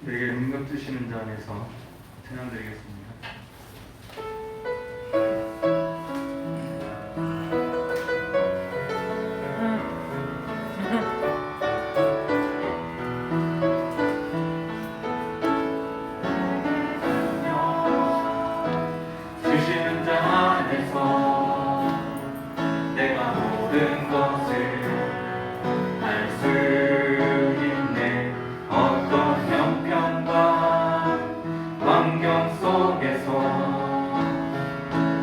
우리에게 능력 주시는 자 안에서 찬양드리겠습니다. 주시는 자 안에서 내가 모든 것을 할 수 있네. 어떤 형편과 환경 속에서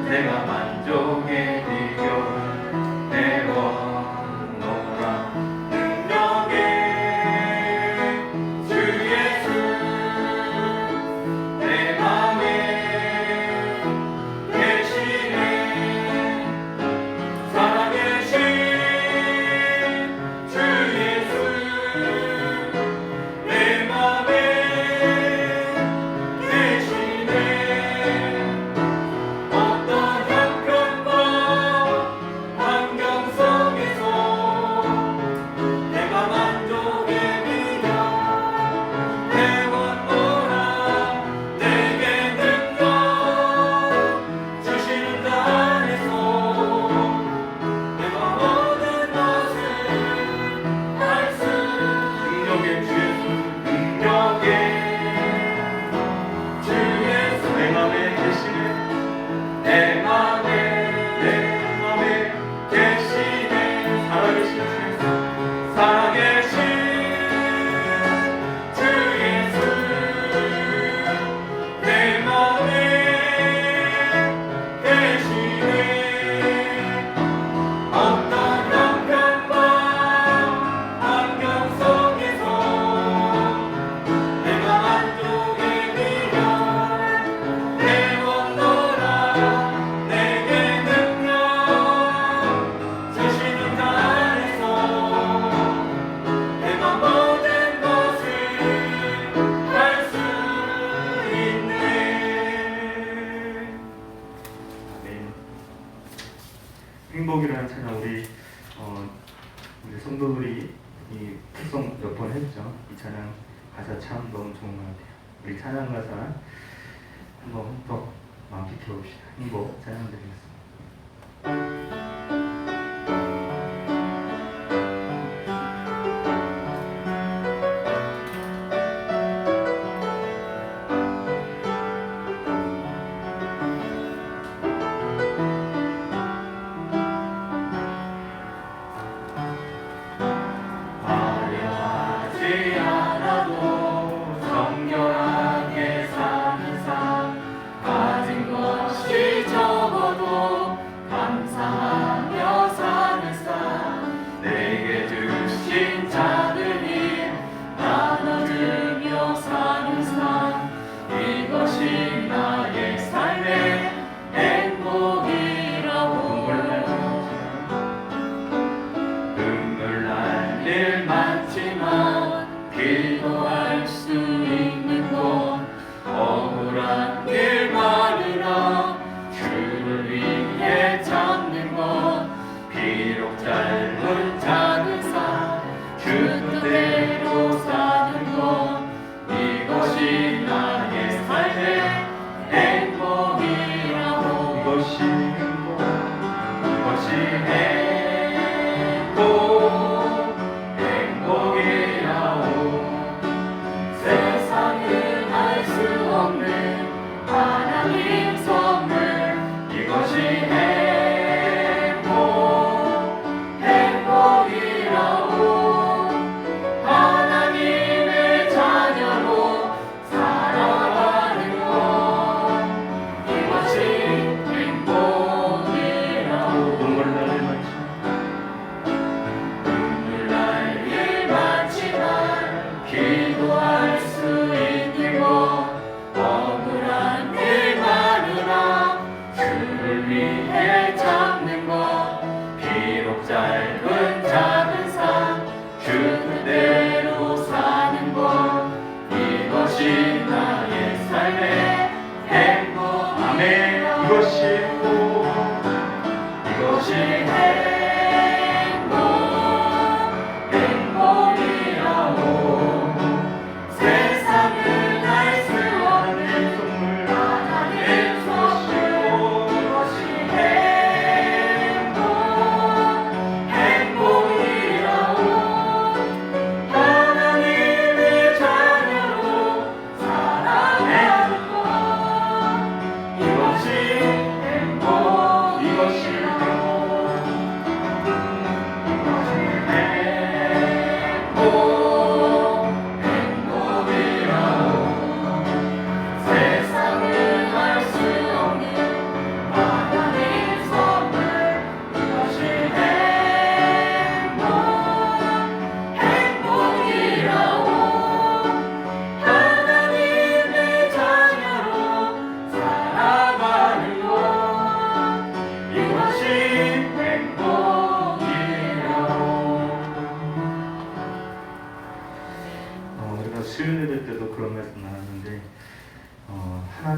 내가 만족의 비결을 배워노라. 능력의 주 예수 내 맘에 계시네. 살아계신 주 예수 내 맘에 계시네. 어떤 형편과 환경 속에서 내가 만족의 비결 배웠노라. 내게 능력 주시는 자 안에서 내가 모든 것을 할 수. 능력의 주 예수, 능력의 주 예수 내 맘에 계시네. 내 맘에 계시네. 살아계신 주 예수, 살아계신 주 예수 내 맘에 계시네. 어떤 형편과 환경 속에서 내가 만족의 비결 배웠노라. 내게 능력 주시는 자 안에서 내가 모든 것을 할 수 있네. 아멘. 행복이라는 찬양 우리 성도들이 이 구성 몇 번 했죠. 이 찬양 가사 참 너무 좋은 것 같아요. 우리 찬양 가사 한번 더 마음 깊게 봅시다. 행복 찬양 드리겠습니다. 화려하지 않아도 정결하게 사는 삶, 가진 것이 적어도 감사하며 사는 삶, 내게 주신 작은 힘 나눠주며 사는 삶, 이것이 나의 삶의 행복이라고. 눈물 날 일 많지만 기도할 수 있는 것, 억울한 일 많으나 주를 위해 참는 것, 비록 짧은 작은 삶 주 뜻대로 사는 것, 이것이 나의 삶의 행복이라고. 이것이 행복, 이것이 행복이라고. 세상은 알 수 없는 하나님 선물, 이것이 행복이라고. 하나님의 자녀로 살아가는 것, 이것이 행복이라고. 눈물 날 일 많지만 기도할 수 있는 것, 억울한 일 많으나 주를 위해 참는 것, 비록 짧은 작은 삶 주 뜻대로 사는 것, 이것이 나의 삶의 행복. 아멘. 이것이 행복, 이것이 행복이라고. 세상은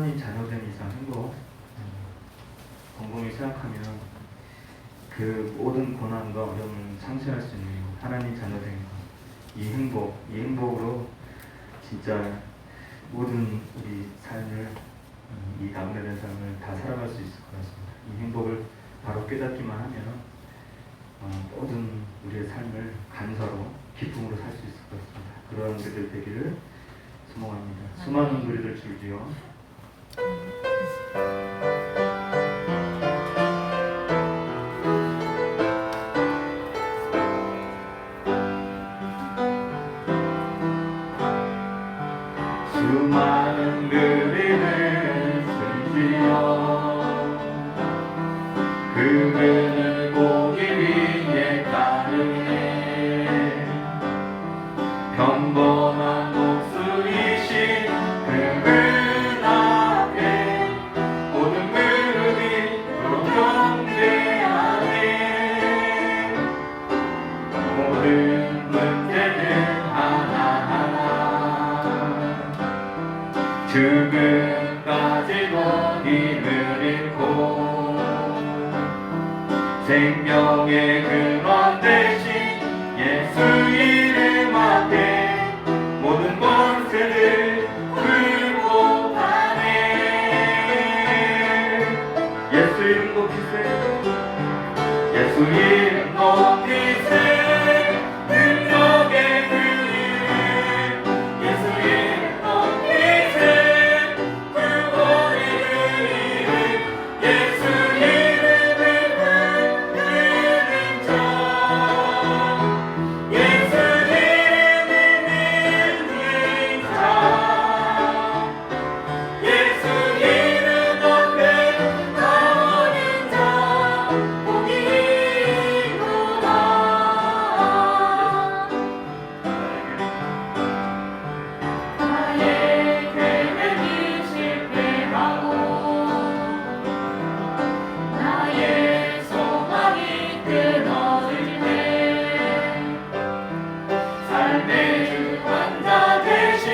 하나님 자녀된 이상 행복 곰곰이 생각하면 그 모든 고난과 어려움을 상실할 수 있는 하나님 자녀된 이 행복으로 진짜 모든 우리 삶을 이 나그네된 삶을 다 살아갈 수 있을 것 같습니다. 이 행복을 바로 깨닫기만 하면 모든 우리의 삶을 감사로 기쁨으로 살 수 있을 것 같습니다. 그러한 우리들 되기를 소망합니다. 수많은 우리들 줄지어 수많은 그리를 줄지어 그를 보기 위해 따르네 평범한 목수이신 그분 앞에 모든 무릎이 경배하네 모든 문제는 하나하나 죽음까지도 힘을 잃고 생명의 근원 되신 예수 이름 앞에 모든 권세를 굴복하네 예수 이름 높이세 예수 이름 높이세 능력의 그 이름 예수 이름 높이세 구원의 그 이름 예수 이름을 부르는 자 예수 이름을 믿는 자 예수 이름 앞에 나오는 자 복이 있구나 나의 계획이 실패하고 나의 소망이 끊어질 때 삶의 주관자 되신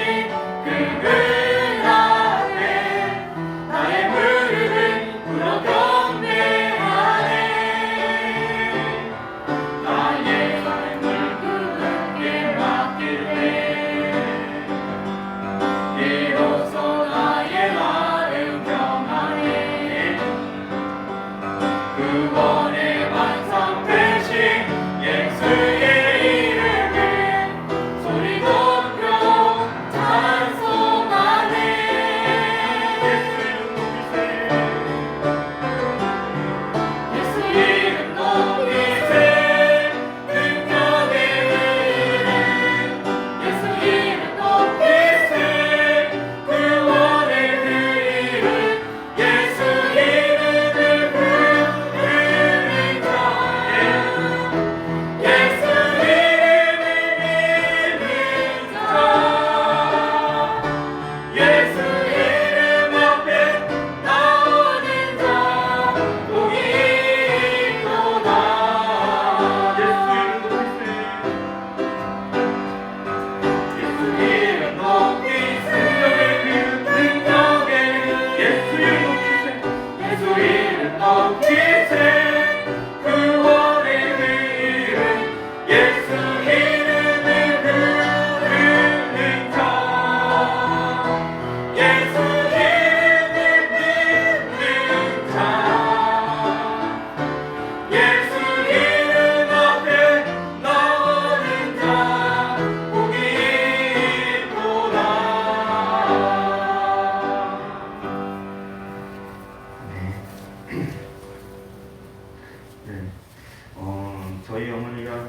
그분 앞에 나의 무릎을 꿇어 경배하네 나의 삶을 그분께 맡길 때 비로소 나의 마음 평안해 구원의 완성 되신 예수의 이름을 소리 높여 찬송하네 예수 이름 높이세 능력의 이름 예수 이름 높이세 구원의 그 이름 예수 이름을 부르는 자 예수 이름을 믿는 자 예수 이름 앞에 나오는 자 복이 있도다 예수 이름 높이세 능력의 예수 이름 높이세 구원의 그 이름 예수 이름을 부르는 자 예수 이름을 믿는 자 예수 이름 앞에 나오는 자 복이 있도다 네. 저희 어머니가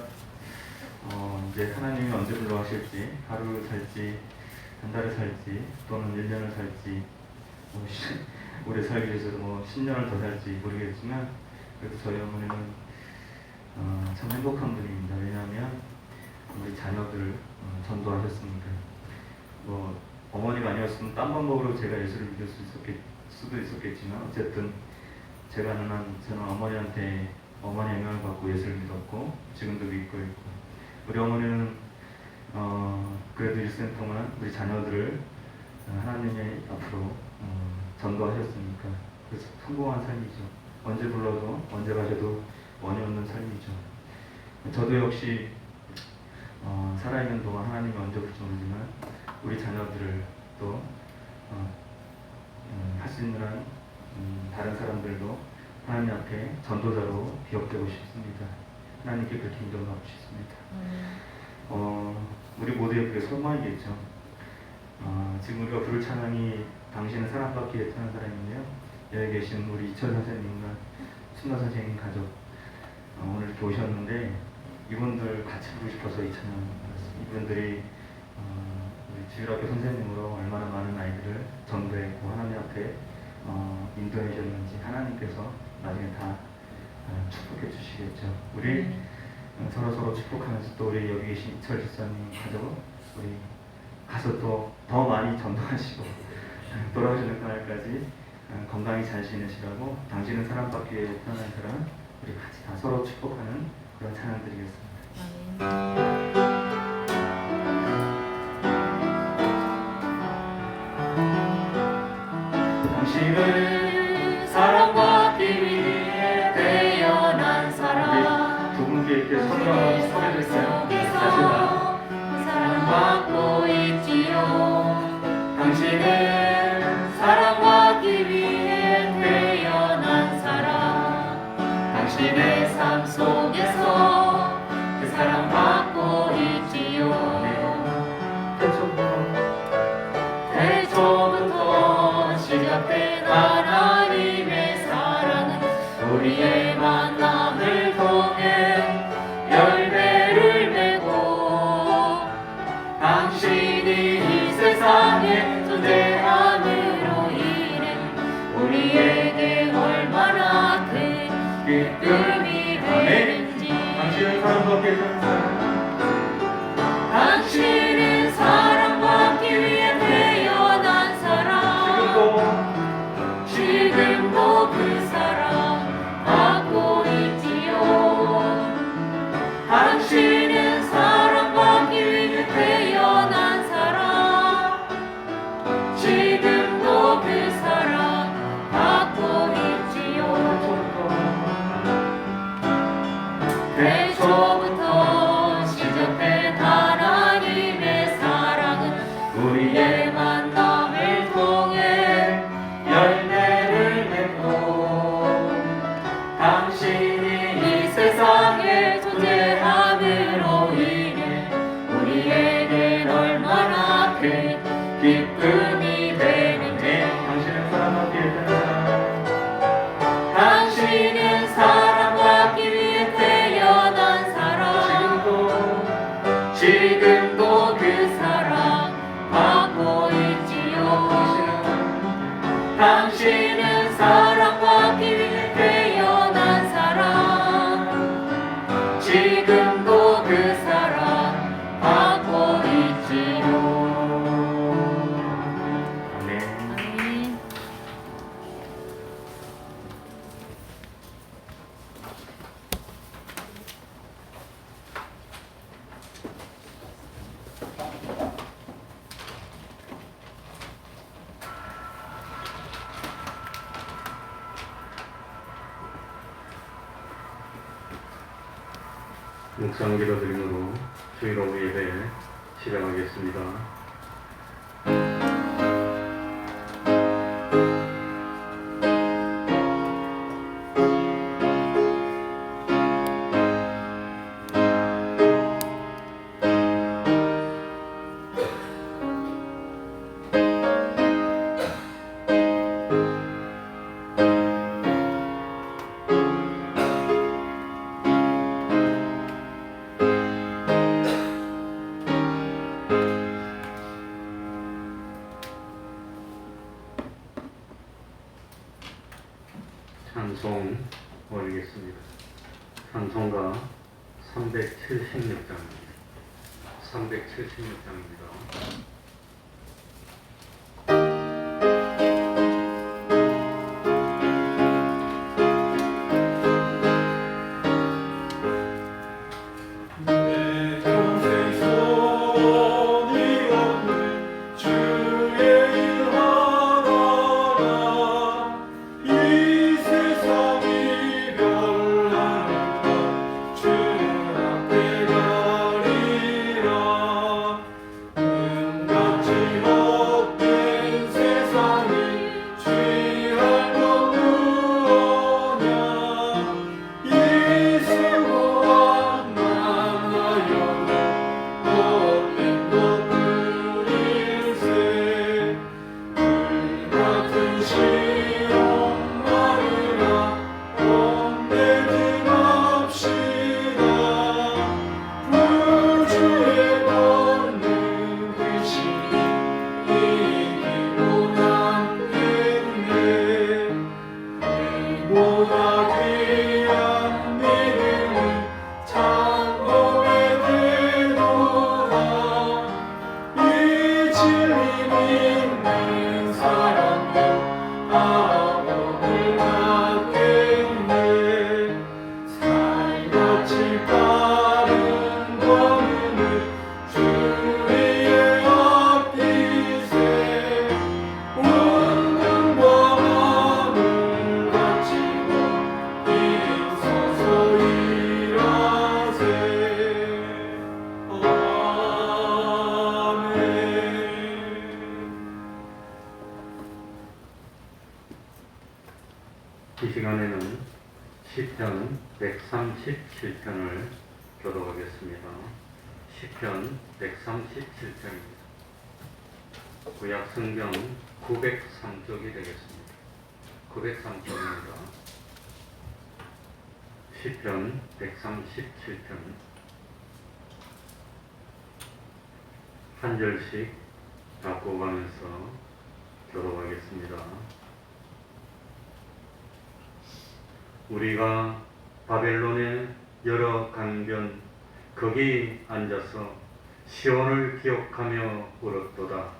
이제 하나님이 언제 불러가실지 하루 살지 한 달을 살지 또는 1년을 살지 오래 살기 위해서 10년을 더 살지 모르겠지만 그래도 저희 어머니는 참 행복한 분입니다. 왜냐하면 우리 자녀들을 전도하셨으니까 어머니가 아니었으면 딴 방법으로 제가 예수를 믿을 수도 있었겠지만 어쨌든 제가 저는 어머니한테 어머니의 영향을 받고 예수를 믿었고 지금도 믿고 있고 우리 어머니는 그래도 일생 동안 우리 자녀들을 하나님의 앞으로 전도하셨으니까 그래서 성공한 삶이죠. 언제 불러도 언제 가셔도 원이 없는 삶이죠. 저도 역시 살아있는 동안 하나님이 언제 올지 모르지만 우리 자녀들을 또 하시느라 다른 사람들도 하나님 앞에 전도자로 기억되고 싶습니다. 하나님께 그렇게 인정받고 싶습니다. 우리 모두의 그게 소망이겠죠. 지금 우리가 부를 찬양이 당신은 사랑받기 위해 태어난 사람인데요. 여기 계신 우리 이철 선생님과 순나 선생님 가족 오늘 이렇게 오셨는데 이분들 같이 부르고 싶어서 이 찬양 이분들이 우리 주일학교 선생님으로 얼마나 많은 아이들을 전도했고 하나님 앞에 인도해 주셨는지 하나님께서 나중에 다 축복해 주시겠죠. 우리 서로 축복하면서 또 우리 여기 계신 이철 집사님 가족 우리 가서 또 더 많이 전도하시고 돌아오시는 그날까지 건강히 잘 지내시라고 당신은 사랑받기 위해 태어난 사람 우리 같이 다 서로 축복하는 그런 찬양 드리겠습니다. 당신은 사랑받기 위해 태어난 사람 두 분께 이렇게 손으로 소개드릴까요? 사랑받고 있지요. 당신은 사랑받기 위해 태어난 사람 당신의 삶 속에서 그 사랑받고 있지요. 태초부터 시작된 하나님의 사랑은 우리의 만남을 통해 열매를 맺고 당신이 이 세상에 존재함으로 인해 우리에게 얼마나 큰 기쁨이 되는지 당신은 사랑받기 위해 태어난 사람 지금도 그 사랑 받고 있지요. 당신은 사랑받기 위해 태어난 사람 지금도 그 사랑 받고 있지요. 태초부터 시작된 하나님의 사랑은 우리의 만남을 통해 열매를 맺고 당신이 이 세상에 존재함으로 인해 우리에겐 얼마나 큰 기쁨이 되는지 당신은 사랑받기 위해 당신은 사랑받기 위해 태어난 사람 지금도 그 사랑 받고 있지요. 당신은 사랑받기 위해 태어난 사람 지금도 그 사랑 받고 있지요. 아멘. 묵상 기도 드림으로 주일 오후 예배 시작하겠습니다. 찬송 올리겠습니다. 찬송가 376장입니다. 376장입니다. 주의 일하라 이 시간에는 시편 137편을 교독하겠습니다. 시편 137편입니다. 구약 성경 903쪽이 되겠습니다. 903쪽입니다. 시편 137편 한 절씩 바꿔가면서 교독하겠습니다. 우리가 바벨론의 여러 강변 거기 앉아서 시온을 기억하며 울었도다.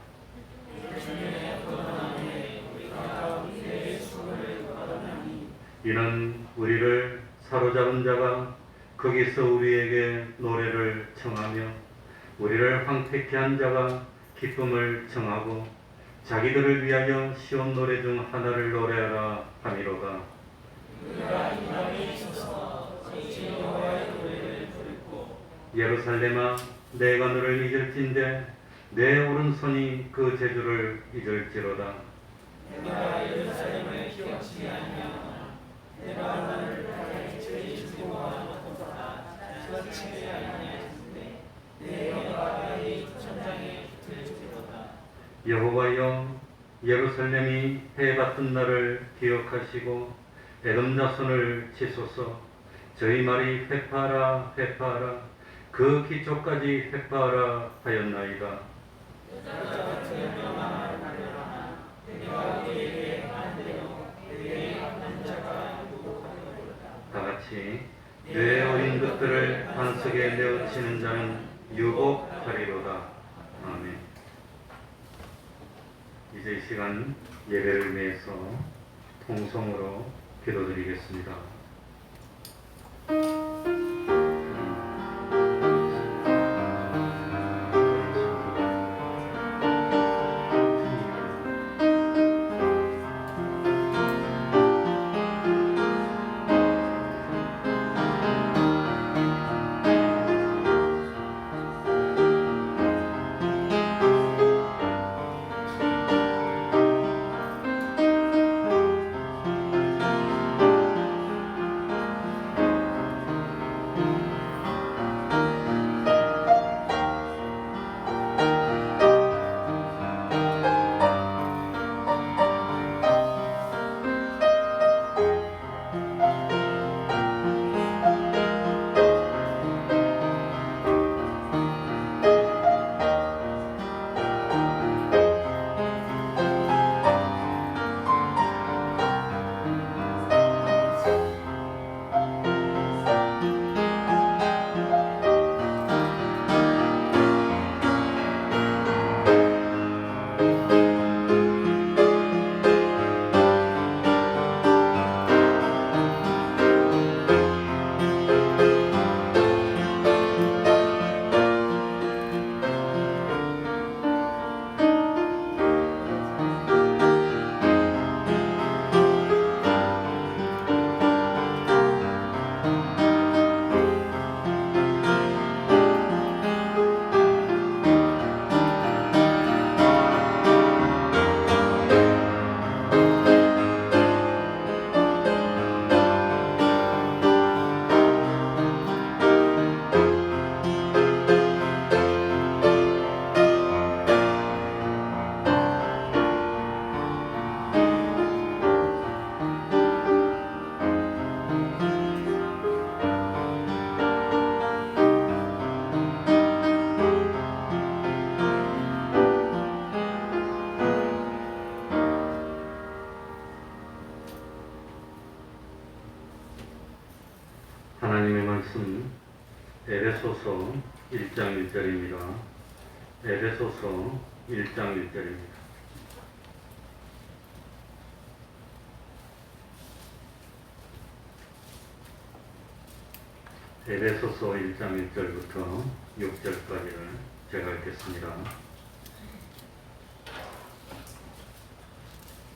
이는 우리를 사로잡은 자가 거기서 우리에게 노래를 청하며 우리를 황폐케 한 자가 기쁨을 청하고 자기들을 위하여 시온 노래 중 하나를 노래하라 함이로다. 예루살렘아, 내가 너를 잊을진대 내 오른손이 그 재주를 잊을지로다. 내가 예루살렘을 기억치 아니하나 내가 너를 바다에 죄짓고와 못하다 저치지 아니하였는데 내 영광이 이 천장에 붙을지로다. 여호와여, 예루살렘이 해받던 날을 기억하시고 에돔 자손을 치소서. 저희 말이 회파하라 회파하라 그 기초까지 회파하라 하였나이다. 다같이 뇌 어린 것들을 반석에 내어치는 자는 유복하리로다. 아멘. 이제 이 시간 예배를 위해서 통성으로 기도드리겠습니다. 하나님의 말씀 에베소서 1장 1절입니다. 에베소서 1장 1절입니다. 에베소서 1장 1절부터 6절까지를 제가 읽겠습니다.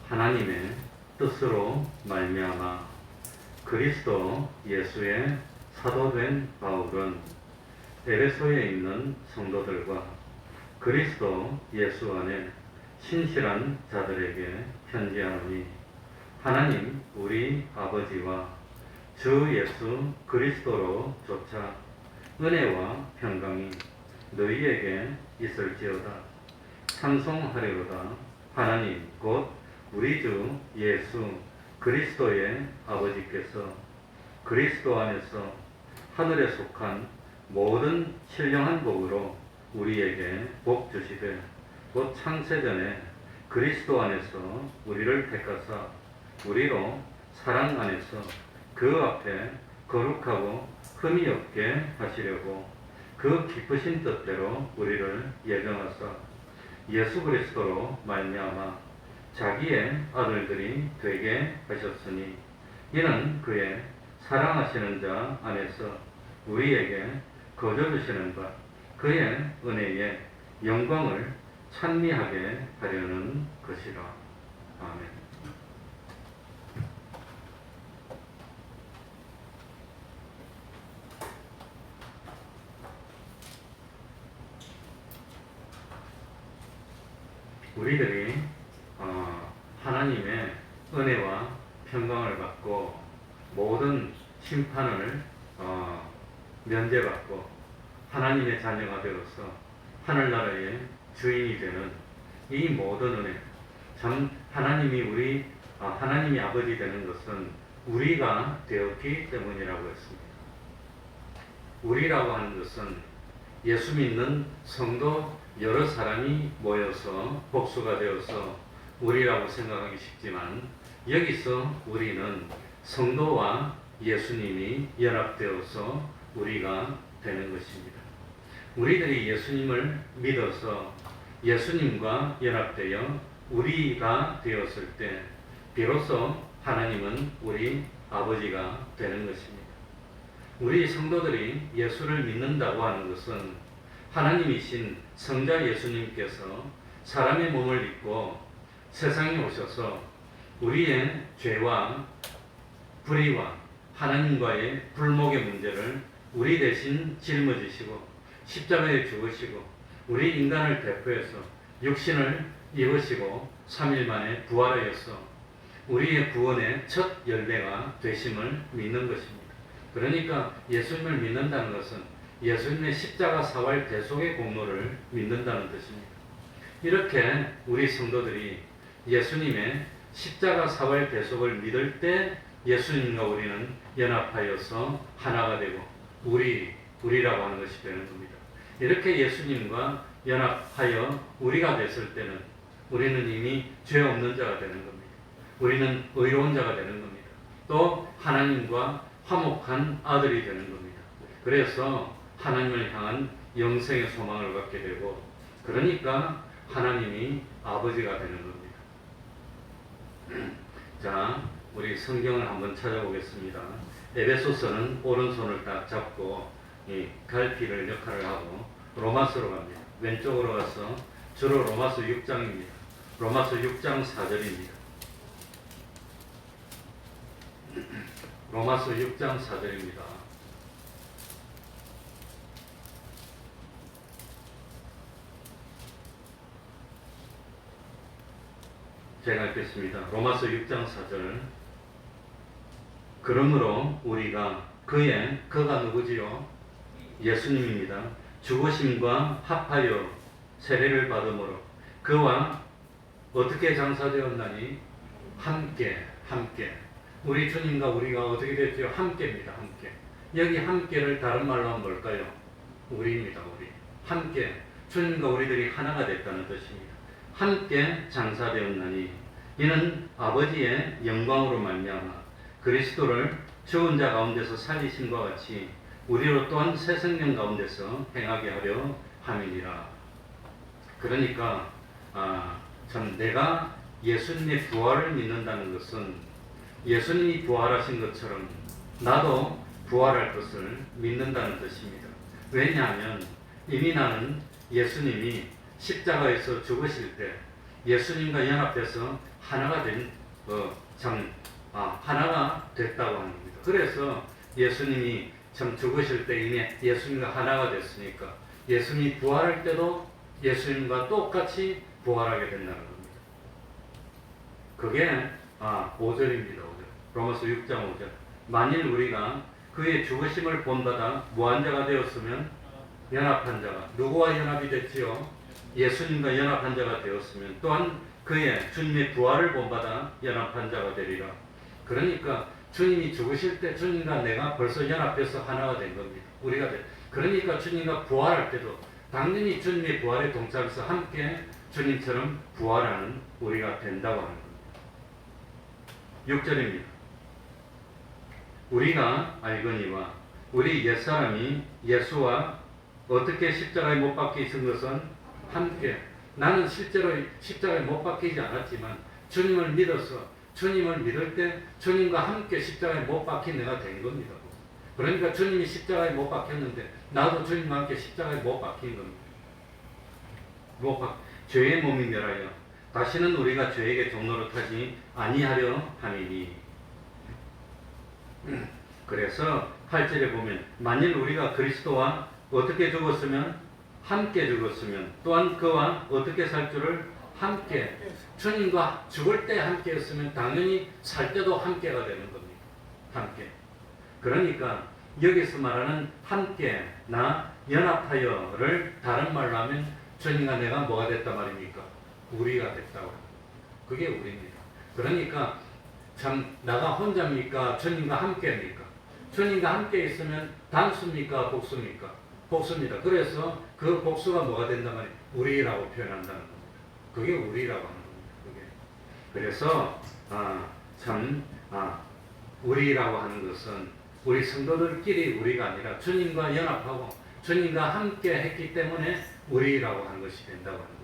하나님의 뜻으로 말미암아 그리스도 예수의 사도된 바울은 에베소에 있는 성도들과 그리스도 예수 안에 신실한 자들에게 편지하노니 하나님 우리 아버지와 주 예수 그리스도로 조차 은혜와 평강이 너희에게 있을지어다. 찬송하리로다. 하나님 곧 우리 주 예수 그리스도의 아버지께서 그리스도 안에서 하늘에 속한 모든 신령한 복으로 우리에게 복 주시되 곧 창세전에 그리스도 안에서 우리를 택하사 우리로 사랑 안에서 그 앞에 거룩하고 흠이 없게 하시려고 그 기쁘신 뜻대로 우리를 예정하사 예수 그리스도로 말미암아 자기의 아들들이 되게 하셨으니 이는 그의 사랑하시는 자 안에서 우리에게 거저 주시는 바 그의 은혜의 영광을 찬미하게 하려는 것이라. 아멘. 우리들이 하나님의 은혜와 평강을 받고 모든 심판을 면제받고 하나님의 자녀가 되어서 하늘나라의 주인이 되는 이 모든 은혜, 참 하나님이 하나님이 아버지 되는 것은 우리가 되었기 때문이라고 했습니다. 우리라고 하는 것은 예수 믿는 성도 여러 사람이 모여서 복수가 되어서 우리라고 생각하기 쉽지만 여기서 우리는 성도와 예수님이 연합되어서 우리가 되는 것입니다. 우리들이 예수님을 믿어서 예수님과 연합되어 우리가 되었을 때 비로소 하나님은 우리 아버지가 되는 것입니다. 우리 성도들이 예수를 믿는다고 하는 것은 하나님이신 성자 예수님께서 사람의 몸을 입고 세상에 오셔서 우리의 죄와 불의와 하나님과의 불목의 문제를 우리 대신 짊어지시고 십자가에 죽으시고 우리 인간을 대표해서 육신을 입으시고 3일 만에 부활하여서 우리의 구원의 첫 열매가 되심을 믿는 것입니다. 그러니까 예수님을 믿는다는 것은 예수님의 십자가 사활 대속의 공로를 믿는다는 뜻입니다. 이렇게 우리 성도들이 예수님의 십자가 사활 대속을 믿을 때 예수님과 우리는 연합하여서 하나가 되고 우리라고 하는 것이 되는 겁니다. 이렇게 예수님과 연합하여 우리가 됐을 때는 우리는 이미 죄 없는 자가 되는 겁니다. 우리는 의로운 자가 되는 겁니다. 또 하나님과 화목한 아들이 되는 겁니다. 그래서 하나님을 향한 영생의 소망을 갖게 되고 그러니까 하나님이 아버지가 되는 겁니다. 자, 우리 성경을 한번 찾아보겠습니다. 에베소서는 오른손을 딱 잡고 이 갈피를 역할을 하고 로마서로 갑니다. 왼쪽으로 가서 주로 로마서 6장입니다. 로마서 6장 4절입니다. 로마서 6장 4절입니다. 제가 읽겠습니다. 로마서 6장 4절. 그러므로 우리가 그가 누구지요? 예수님입니다. 죽으심과 합하여 세례를 받음으로 그와 어떻게 장사되었나니? 함께. 우리 주님과 우리가 어떻게 됐죠? 함께입니다. 함께. 여기 함께를 다른 말로 하면 뭘까요? 우리입니다. 우리. 함께. 주님과 우리들이 하나가 됐다는 뜻입니다. 함께 장사되었나니 이는 아버지의 영광으로 말미암아 그리스도를 죽은 자 가운데서 살리심과 같이 우리로 또한 새 생명 가운데서 행하게 하려 함이니라. 그러니까 참 내가 예수님의 부활을 믿는다는 것은 예수님이 부활하신 것처럼 나도 부활할 것을 믿는다는 뜻입니다. 왜냐하면 이미 나는 예수님이 십자가에서 죽으실 때 예수님과 연합돼서 하나가 하나가 됐다고 하는 겁니다. 그래서 예수님이 참 죽으실 때 이미 예수님과 하나가 됐으니까 예수님이 부활할 때도 예수님과 똑같이 부활하게 된다는 겁니다. 그게 5절입니다. 5절. 로마서 6장 5절. 만일 우리가 그의 죽으심을 본받아 무한 자가 되었으면 연합한 자가, 누구와 연합이 됐지요? 예수님과 연합한 자가 되었으면 또한 그의 주님의 부활을 본받아 연합한 자가 되리라. 그러니까 주님이 죽으실 때 주님과 내가 벌써 연합해서 하나가 된 겁니다. 우리가 그러니까 주님과 부활할 때도 당연히 주님의 부활에 동참해서 함께 주님처럼 부활하는 우리가 된다고 하는 겁니다. 6절입니다. 우리가 알거니와 우리 옛사람이 예수와 어떻게 십자가에 못 박히신 것은 함께, 나는 실제로 십자가에 못 박히지 않았지만 주님을 믿어서 주님을 믿을 때 주님과 함께 십자가에 못 박힌 내가 된 겁니다. 그러니까 주님이 십자가에 못 박혔는데 나도 주님과 함께 십자가에 못 박힌 겁니다. 죄의 몸이 멸하여 다시는 우리가 죄에게 종노릇하지 아니하려 함이니. 그래서 8절에 보면 만일 우리가 그리스도와 어떻게 죽었으면 함께 죽었으면 또한 그와 어떻게 살 줄을 함께, 주님과 죽을 때 함께 했으면 당연히 살 때도 함께가 되는 겁니다. 함께. 그러니까 여기서 말하는 함께, 나 연합하여를 다른 말로 하면 주님과 내가 뭐가 됐단 말입니까? 우리가 됐다고. 그게 우리입니다. 그러니까 참 나가 혼자입니까? 주님과 함께입니까? 주님과 함께 있으면 단수입니까? 복수입니까? 복수입니다. 그래서 그 복수가 뭐가 된단 말이에요? 우리라고 표현한다는 겁니다. 그게 우리라고 하는 겁니다. 그게. 그래서 우리라고 하는 것은 우리 성도들끼리 우리가 아니라 주님과 연합하고 주님과 함께 했기 때문에 우리라고 하는 것이 된다고 하는 겁니다.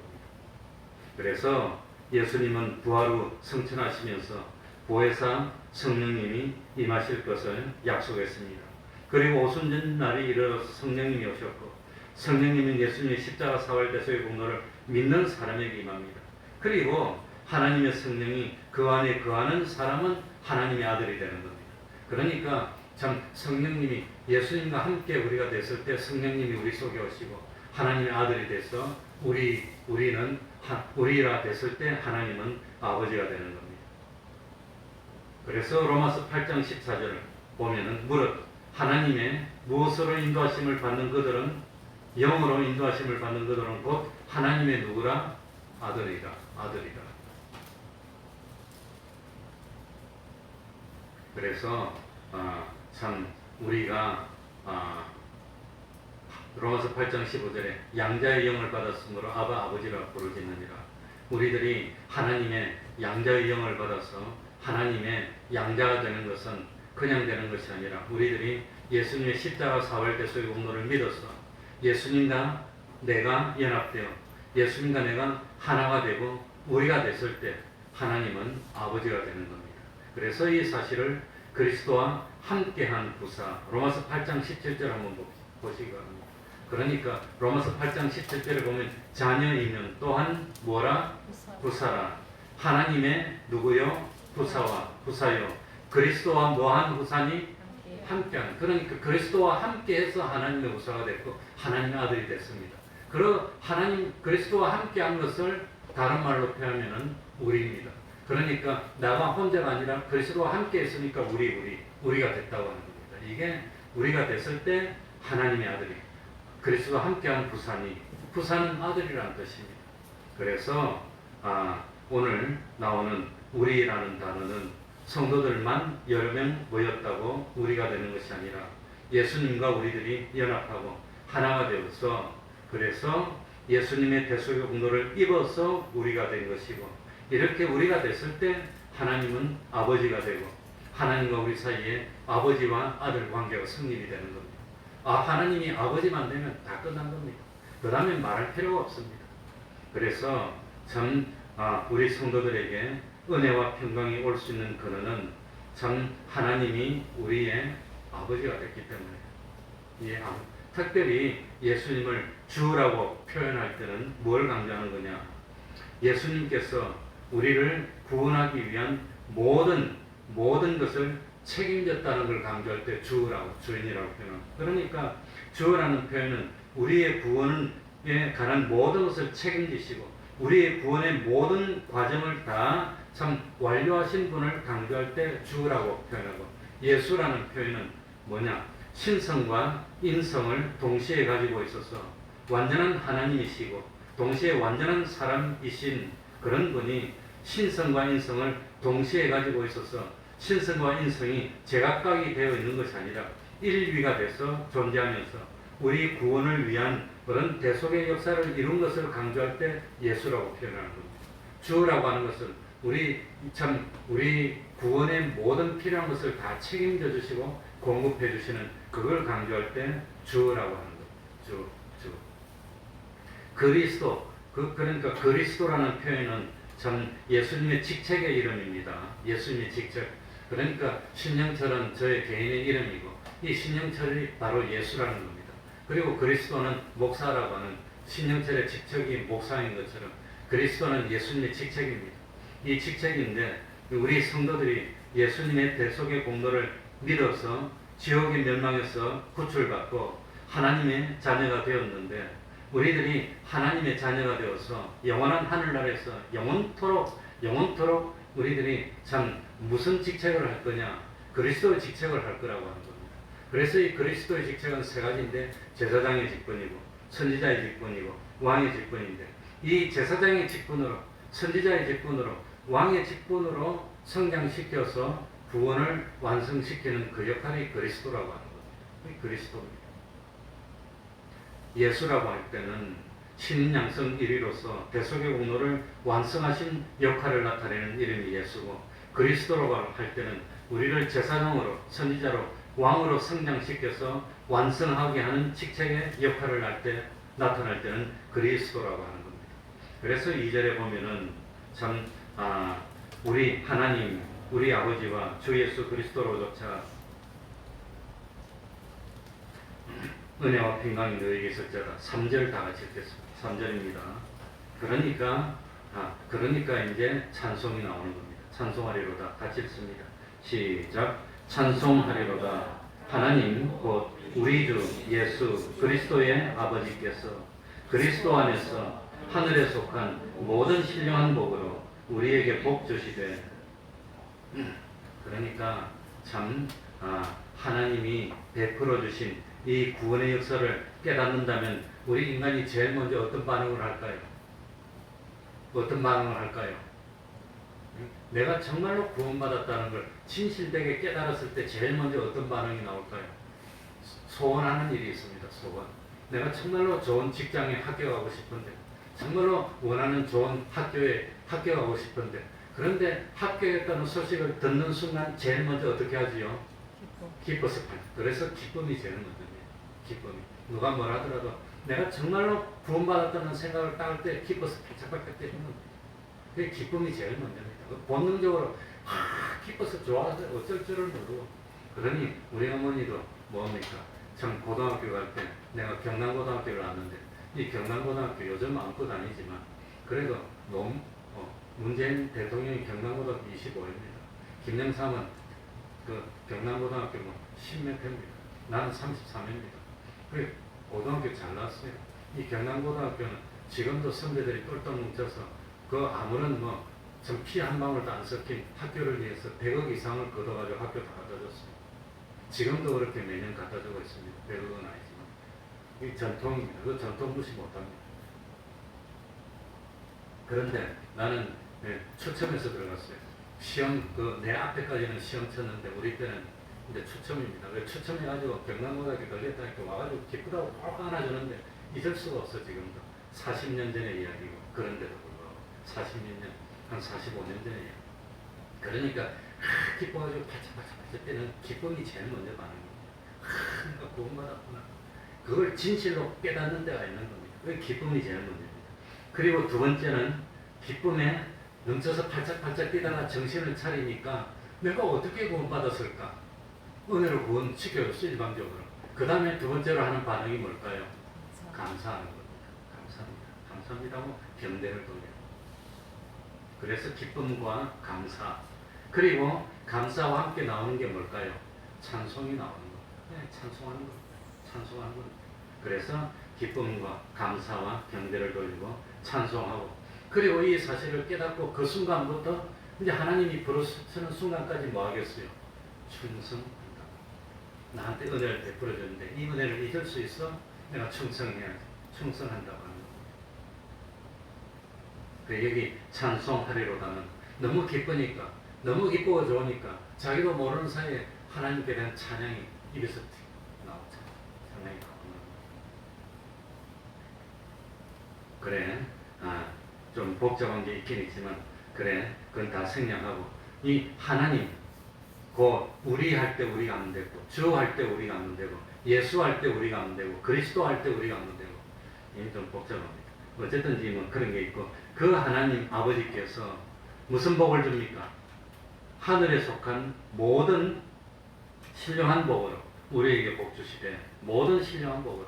그래서 예수님은 부활 후 성천하시면서 보혜사 성령님이 임하실 것을 약속했습니다. 그리고 오순절날이 이르러서 성령님이 오셨고 성령님은 예수님의 십자가 사활 대속의 공로를 믿는 사람에게 임합니다. 그리고 하나님의 성령이 그 안에 거하는 사람은 하나님의 아들이 되는 겁니다. 그러니까 참 성령님이 예수님과 함께 우리가 됐을 때 성령님이 우리 속에 오시고 하나님의 아들이 돼서 우리라 됐을 때 하나님은 아버지가 되는 겁니다. 그래서 로마서 8장 14절을 보면은 무릇 하나님의 무엇으로 인도하심을 받는 그들은, 영으로 인도하심을 받는 그들은 곧 하나님의 누구라? 아들이라. 그래서 참 우리가 로마서 8장 15절에 양자의 영을 받았으므로 아버지라 부르짖느니라. 우리들이 하나님의 양자의 영을 받아서 하나님의 양자가 되는 것은 그냥 되는 것이 아니라 우리들이 예수님의 십자가 사활 대속의 공로를 믿어서 예수님과 내가 연합되어 예수님과 내가 하나가 되고 우리가 됐을 때 하나님은 아버지가 되는 겁니다. 그래서 이 사실을 그리스도와 함께한 부사, 로마서 8장 17절 한번 보시기 바랍니다. 그러니까 로마서 8장 17절에 보면 자녀이면 또한 뭐라? 부사라. 하나님의 누구요? 부사요. 그리스도와 뭐한 부사니? 함께한. 그러니까 그리스도와 함께해서 하나님의 부사가 됐고 하나님의 아들이 됐습니다. 그리스도와 함께한 것을 다른 말로 표현하면은 우리입니다. 그러니까 나가 혼자가 아니라 그리스도와 함께 했으니까 우리가 됐다고 하는 겁니다. 이게 우리가 됐을 때 하나님의 아들이, 그리스도와 함께한 부사는 아들이라는 뜻입니다. 그래서 오늘 나오는 우리라는 단어는 성도들만 여러 명 모였다고 우리가 되는 것이 아니라 예수님과 우리들이 연합하고 하나가 되어서, 그래서 예수님의 대속의 공로를 입어서 우리가 된 것이고, 이렇게 우리가 됐을 때 하나님은 아버지가 되고 하나님과 우리 사이에 아버지와 아들 관계가 성립이 되는 겁니다. 하나님이 아버지만 되면 다 끝난 겁니다. 그 다음에 말할 필요가 없습니다. 그래서 참 우리 성도들에게 은혜와 평강이 올 수 있는 근원은 참 하나님이 우리의 아버지가 됐기 때문에, 특별히 예수님을 주라고 표현할 때는 뭘 강조하는 거냐? 예수님께서 우리를 구원하기 위한 모든 것을 책임졌다는 걸 강조할 때 주인이라고 표현합니다. 그러니까 주라는 표현은 우리의 구원에 관한 모든 것을 책임지시고 우리의 구원의 모든 과정을 다 참 완료하신 분을 강조할 때 주라고 표현하고, 예수라는 표현은 뭐냐? 신성과 인성을 동시에 가지고 있어서 완전한 하나님이시고 동시에 완전한 사람이신 그런 분이 신성과 인성을 동시에 가지고 있어서 신성과 인성이 제각각이 되어 있는 것이 아니라 일위가 돼서 존재하면서 우리 구원을 위한 그런 대속의 역사를 이룬 것을 강조할 때 예수라고 표현하는 겁니다. 주라고 하는 것은 우리 구원의 모든 필요한 것을 다 책임져 주시고 공급해 주시는 그걸 강조할 때 주라고 하는 거죠. 주. 그리스도, 그러니까 그리스도라는 표현은 참 예수님의 직책의 이름입니다. 예수님의 직책. 그러니까 신영철은 저의 개인의 이름이고 이 신영철이 바로 예수라는 겁니다. 그리고 그리스도는 목사라고 하는 신영철의 직책이 목사인 것처럼 그리스도는 예수님의 직책입니다. 이 직책인데 우리 성도들이 예수님의 대속의 공로를 믿어서 지옥의 멸망에서 구출받고 하나님의 자녀가 되었는데 우리들이 하나님의 자녀가 되어서 영원한 하늘나라에서 영원토록 우리들이 참 무슨 직책을 할 거냐? 그리스도의 직책을 할 거라고 하는 겁니다. 그래서 이 그리스도의 직책은 세 가지인데 제사장의 직분이고 선지자의 직분이고 왕의 직분인데 이 제사장의 직분으로 선지자의 직분으로 왕의 직분으로 성장시켜서 구원을 완성시키는 그 역할이 그리스도라고 하는 겁니다. 그리스도입니다. 예수라고 할 때는 신인양성 1위로서 대속의 공로를 완성하신 역할을 나타내는 이름이 예수고 그리스도라고 할 때는 우리를 제사장으로 선지자로 왕으로 성장시켜서 완성하게 하는 직책의 역할을 나타날 때는 그리스도라고 하는 겁니다. 그래서 2절에 보면은 참 우리 하나님 우리 아버지와 주 예수 그리스도로조차 은혜와 평강이 너에게 있을지어다. 3절 다 같이 읽겠습니다. 3절입니다. 그러니까 이제 찬송이 나오는 겁니다. 찬송하리로다. 같이 읽습니다. 시작. 찬송하리로다. 하나님 곧 우리 주 예수 그리스도의 아버지께서 그리스도 안에서 하늘에 속한 모든 신령한 복으로 우리에게 복 주시되 그러니까 참 하나님이 베풀어 주신 이 구원의 역사를 깨닫는다면 우리 인간이 제일 먼저 어떤 반응을 할까요? 어떤 반응을 할까요? 내가 정말로 구원받았다는 걸 진실되게 깨달았을 때 제일 먼저 어떤 반응이 나올까요? 소원하는 일이 있습니다. 소원. 내가 정말로 좋은 직장에 합격하고 싶은데 정말로 원하는 좋은 학교에 합격하고 싶은데 그런데 합격했다는 소식을 듣는 순간 제일 먼저 어떻게 하지요? 기뻐서. 그래서 기쁨이 제일 먼저입니다. 기쁨이. 누가 뭐라 하더라도 내가 정말로 구원받았다는 생각을 딱 할 때 기뻐서 팔짝팔짝 뛰는 겁니다. 그게 기쁨이 제일 먼저입니다. 본능적으로 기뻐서 좋아서 어쩔 줄을 모르고 그러니 우리 어머니도 뭡니까? 참 고등학교 갈 때 내가 경남고등학교를 왔는데 이 경남고등학교 요즘 안고 다니지만 그래도 너무 문재인 대통령이 경남고등학교 25입니다. 김영삼은 그 경남고등학교 뭐 10몇 회입니다. 나는 33회입니다. 그래 고등학교 잘 나왔어요. 이 경남고등학교는 지금도 선배들이 똘똘 뭉쳐서 그 아무런 좀 피 한 방울도 안 섞인 학교를 위해서 100억 이상을 걷어가지고 학교 다 갖다 줬습니다. 지금도 그렇게 매년 갖다 주고 있습니다. 100억은 아니지만 이 전통입니다. 그 전통 무시 못합니다. 그런데 나는 추첨해서 들어갔어요. 시험 내 앞에까지는 시험 쳤는데 우리 때는 이제 추첨입니다. 추첨해가지고 경남고등학교 걸렸다니까 와가지고 기쁘다고 꼭 안아주는데 잊을 수가 없어. 지금도 40년 전의 이야기고 그런데도 불구하고 40년 전, 한 45년 전에 그러니까 기뻐가지고 팔짝팔짝 때는 기쁨이 제일 먼저 반응입니다. 내가 구원받았구나. 그걸 진실로 깨닫는 데가 있는 겁니다. 그 기쁨이 제일 먼저입니다. 그리고 두 번째는 기쁨에 넘쳐서 팔짝팔짝 뛰다가 정신을 차리니까 내가 어떻게 구원받았을까? 은혜로 구원시켜줬어 일방적으로. 그 다음에 두 번째로 하는 반응이 뭘까요? 감사하는 겁니다. 감사합니다. 감사합니다 하고 경배를 돌려요. 그래서 기쁨과 감사 그리고 감사와 함께 나오는 게 뭘까요? 찬송이 나오는 겁니다. 찬송하는 겁니다. 찬송하는 겁니다. 그래서 기쁨과 감사와 경배를 돌리고 찬송하고 그리고 이 사실을 깨닫고 그 순간부터 이제 하나님이 부르시는 순간까지 뭐 하겠어요? 충성한다. 나한테 은혜를 베풀어 줬는데 이 은혜를 잊을 수 있어? 내가 충성해야지. 충성한다고 하는 거예요. 그 여기 찬송하리로다는 너무 기쁘니까, 너무 기쁘고 좋으니까 자기도 모르는 사이에 하나님께 대한 찬양이 입에서 나오잖아. 상당히 그래. 좀 복잡한 게 있긴 있지만 그래. 그건 다 생략하고 이 하나님 그 우리 할 때 우리가 하면 되고 주 할 때 우리가 하면 되고 예수 할 때 우리가 하면 되고 그리스도 할 때 우리가 하면 되고 이게 좀 복잡합니다. 어쨌든지 뭐 그런 게 있고 그 하나님 아버지께서 무슨 복을 줍니까? 하늘에 속한 모든 신령한 복으로 우리에게 복 주시되 모든 신령한 복으로.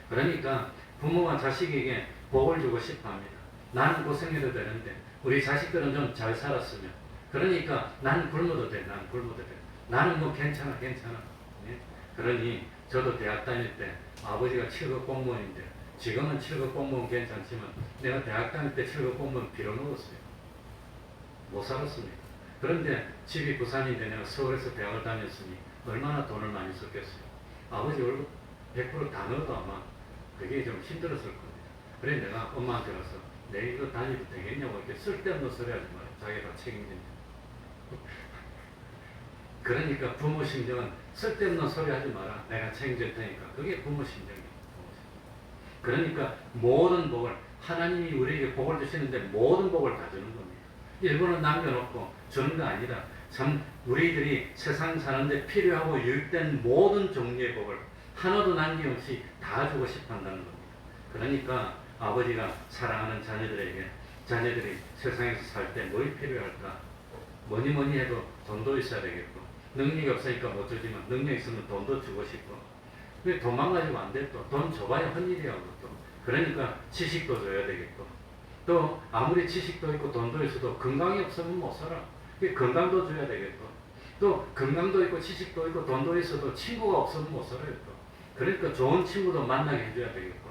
그러니까 부모가 자식에게 복을 주고 싶어 합니다. 나는 고생해도 되는데 우리 자식들은 좀 잘 살았으면, 그러니까 난 굶어도 돼, 난 굶어도 돼, 나는 뭐 괜찮아 예? 그러니 저도 대학 다닐 때 아버지가 7급 공무원인데 지금은 7급 공무원 괜찮지만 내가 대학 다닐 때 7급 공무원 빌어먹었어요. 못 살았습니다. 그런데 집이 부산인데 내가 서울에서 대학을 다녔으니 얼마나 돈을 많이 썼겠어요. 아버지 월급 100% 다 넣어도 아마 그게 좀 힘들었을 겁니다. 그래 내가 엄마한테 가서 내 이거 다녀도 되겠냐고 이렇게 쓸데없는 소리 하지 마라. 자기가 책임진다. 그러니까 부모 심정은 쓸데없는 소리 하지 마라. 내가 책임질 테니까. 그게 부모 심정이에요. 그러니까 모든 복을 하나님이 우리에게 복을 주시는데 모든 복을 다 주는 겁니다. 일부는 남겨놓고 주는 거 아니라 참 우리들이 세상 사는데 필요하고 유익된 모든 종류의 복을 하나도 남김없이 다 주고 싶어 한다는 겁니다. 그러니까 아버지가 사랑하는 자녀들에게 자녀들이 세상에서 살 때 뭘 필요할까? 뭐니 해도 돈도 있어야 되겠고 능력이 없으니까 못 주지만 능력 있으면 돈도 주고 싶고 왜 돈만 가지고 안 돼? 또 돈 줘봐야 헛일이야. 또 그러니까 지식도 줘야 되겠고 또 아무리 지식도 있고 돈도 있어도 건강이 없으면 못 살아. 건강도 줘야 되겠고 또 건강도 있고 지식도 있고 돈도 있어도 친구가 없으면 못 살아요. 또 그러니까 좋은 친구도 만나게 해줘야 되겠고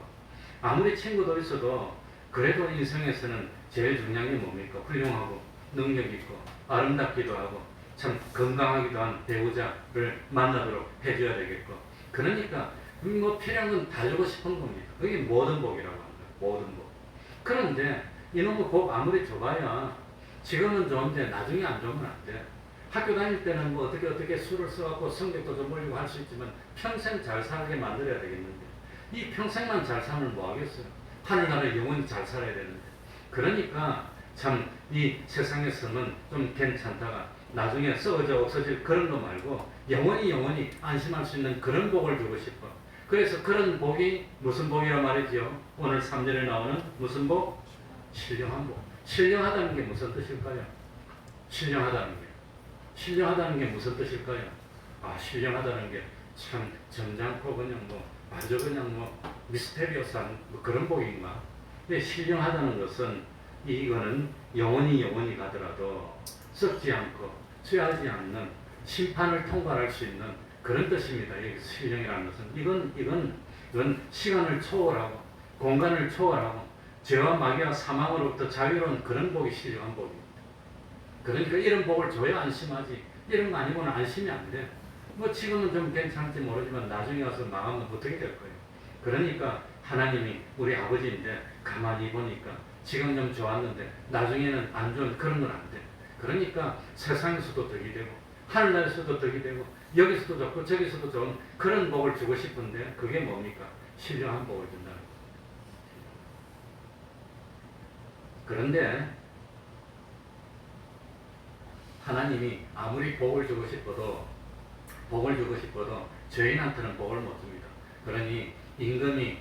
아무리 친구도 있어도 그래도 인생에서는 제일 중요한 게 뭡니까? 훌륭하고 능력 있고 아름답기도 하고 참 건강하기도 한 배우자를 만나도록 해줘야 되겠고 그러니까 뭐 필요한 건 다 주고 싶은 겁니다. 그게 모든 복이라고 합니다. 모든 복. 그런데 이놈의 복 아무리 줘봐야 지금은 좋은데 나중에 안 좋으면 안 돼. 학교 다닐 때는 뭐 어떻게 수를 써갖고 성적도 좀 올리고 할 수 있지만 평생 잘 살게 만들어야 되겠는데 이 평생만 잘 살면 뭐 하겠어요? 하늘나라에 영원히 잘 살아야 되는데 그러니까 참 이 세상에서는 좀 괜찮다가 나중에 썩어져 없어질 그런 거 말고 영원히 안심할 수 있는 그런 복을 주고 싶어. 그래서 그런 복이 무슨 복이라 말이죠? 오늘 3절에 나오는 무슨 복? 신령한 복. 신령하다는 게 무슨 뜻일까요? 신령하다는 게 무슨 뜻일까요? 신령하다는 게 참 점잖고 그냥 뭐 아주 그냥 뭐 미스테리어스한 뭐 그런 복인가? 근데 신령하다는 것은 이거는 영원히 가더라도 썩지 않고 쇠하지 않는 심판을 통과할 수 있는 그런 뜻입니다. 여기서 신령이라는 것은 이건 시간을 초월하고 공간을 초월하고 죄와 마귀와 사망으로부터 자유로운 그런 복이 신령한 복입니다. 그러니까 이런 복을 줘야 안심하지 이런 거 아니고는 안심이 안 돼. 뭐 지금은 좀 괜찮을지 모르지만 나중에 와서 망하면 어떻게 될 거예요. 그러니까 하나님이 우리 아버지인데 가만히 보니까 지금 좀 좋았는데 나중에는 안 좋은 그런 건 안 돼. 그러니까 세상에서도 덕이 되고 하늘나라에서도 덕이 되고 여기서도 좋고 저기서도 좋은 그런 복을 주고 싶은데 그게 뭡니까? 신령한 복을 준다는 거예요. 그런데 하나님이 아무리 복을 주고 싶어도 죄인한테는 복을 못 줍니다. 그러니 임금이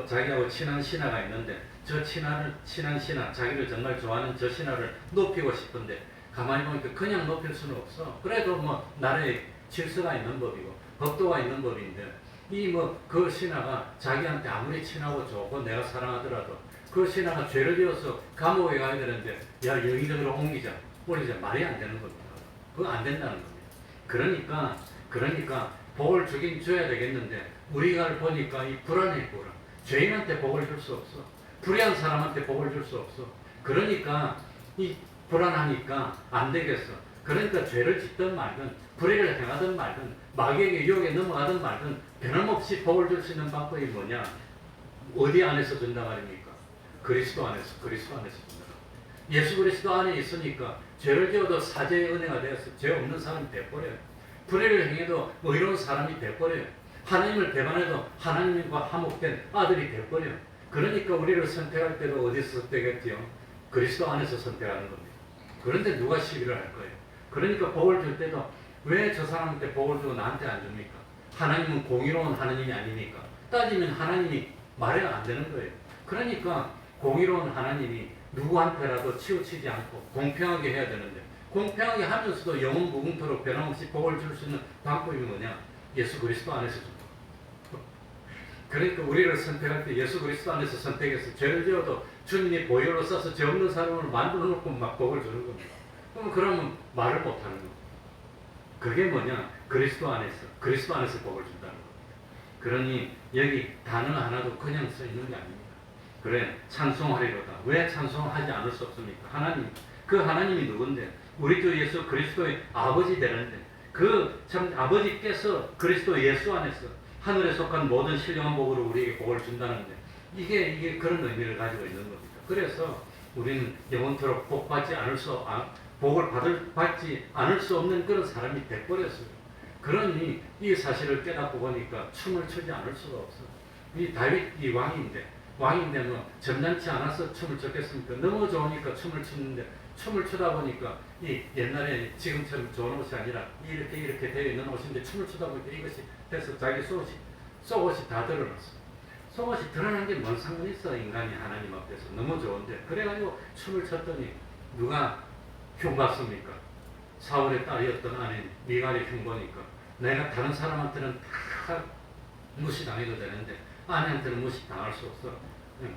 자기하고 친한 신하가 있는데 저 친한 신하, 자기를 정말 좋아하는 저 신하를 높이고 싶은데 가만히 보니까 그냥 높일 수는 없어. 그래도 뭐 나라에 질서가 있는 법이고 법도가 있는 법인데 그 신하가 자기한테 아무리 친하고 좋고 내가 사랑하더라도 그 신하가 죄를 지어서 감옥에 가야 되는데 야 여기저기로 옮기자 말이 안 되는 겁니다. 그거 안 된다는 겁니다. 그러니까 복을 주긴 줘야 되겠는데 우리가 보니까 이 불안해. 죄인한테 복을 줄 수 없어. 불의한 사람한테 복을 줄 수 없어. 그러니까 이 불안하니까 안 되겠어. 그러니까 죄를 짓든 말든 불의를 행하든 말든 마귀에게 유혹에 넘어가든 말든 변함없이 복을 줄 수 있는 방법이 뭐냐? 어디 안에서 준다 말입니까? 그리스도 안에서 준다. 예수 그리스도 안에 있으니까 죄를 지어도 사죄의 은혜가 되어서 죄 없는 사람이 돼버려요. 불의를 행해도 의로운 사람이 돼버려요. 하나님을 배반해도 하나님과 화목된 아들이 돼버려요. 그러니까 우리를 선택할 때도 어디서 선택했지요? 그리스도 안에서 선택하는 겁니다. 그런데 누가 시비를 할 거예요? 그러니까 복을 줄 때도 왜 저 사람한테 복을 주고 나한테 안 줍니까? 하나님은 공의로운 하나님이 아니니까. 따지면 하나님이 말이 안 되는 거예요. 그러니까 공의로운 하나님이 누구한테라도 치우치지 않고 공평하게 해야 되는데 공평하게 하면서도 영원 무궁토록 변함없이 복을 줄 수 있는 방법이 뭐냐? 예수 그리스도 안에서 준다. 그러니까 우리를 선택할 때 예수 그리스도 안에서 선택해서 죄를 지어도 주님이 보혈로 써서 죄 없는 사람을 만들어 놓고 막 복을 주는 겁니다. 그러면 말을 못 하는 겁니다. 그게 뭐냐? 그리스도 안에서 복을 준다는 겁니다. 그러니 여기 단어 하나도 그냥 써 있는 게 아닙니다. 그래, 찬송하리로다. 왜 찬송하지 않을 수 없습니까? 하나님, 그 하나님이 누군데? 우리 주 예수 그리스도의 아버지 되는데 그 참 아버지께서 그리스도 예수 안에서 하늘에 속한 모든 신령한 복으로 우리에게 복을 준다는데 이게 그런 의미를 가지고 있는 겁니다. 그래서 우리는 영원토록 복을 받지 않을 수 없는 그런 사람이 돼버렸어요. 그러니 이 사실을 깨닫고 보니까 춤을 추지 않을 수가 없어. 이 다윗이 왕인데 뭐 점잖지 않아서 춤을 췄겠습니까? 너무 좋으니까 춤을 추는데 춤을 추다 보니까 이 옛날에 지금처럼 좋은 옷이 아니라 이렇게 되어 있는 옷인데 춤을 추다 보니까 이것이 돼서 자기 속옷이 다 드러났어. 속옷이 드러난 게 뭔 상관이 있어? 인간이 하나님 앞에서 너무 좋은데. 그래가지고 춤을 췄더니 누가 흉봤습니까? 사울의 딸이었던 아내 미갈이 흉보니까 내가 다른 사람한테는 다 무시당해도 되는데 아내한테는 무시당할 수 없어.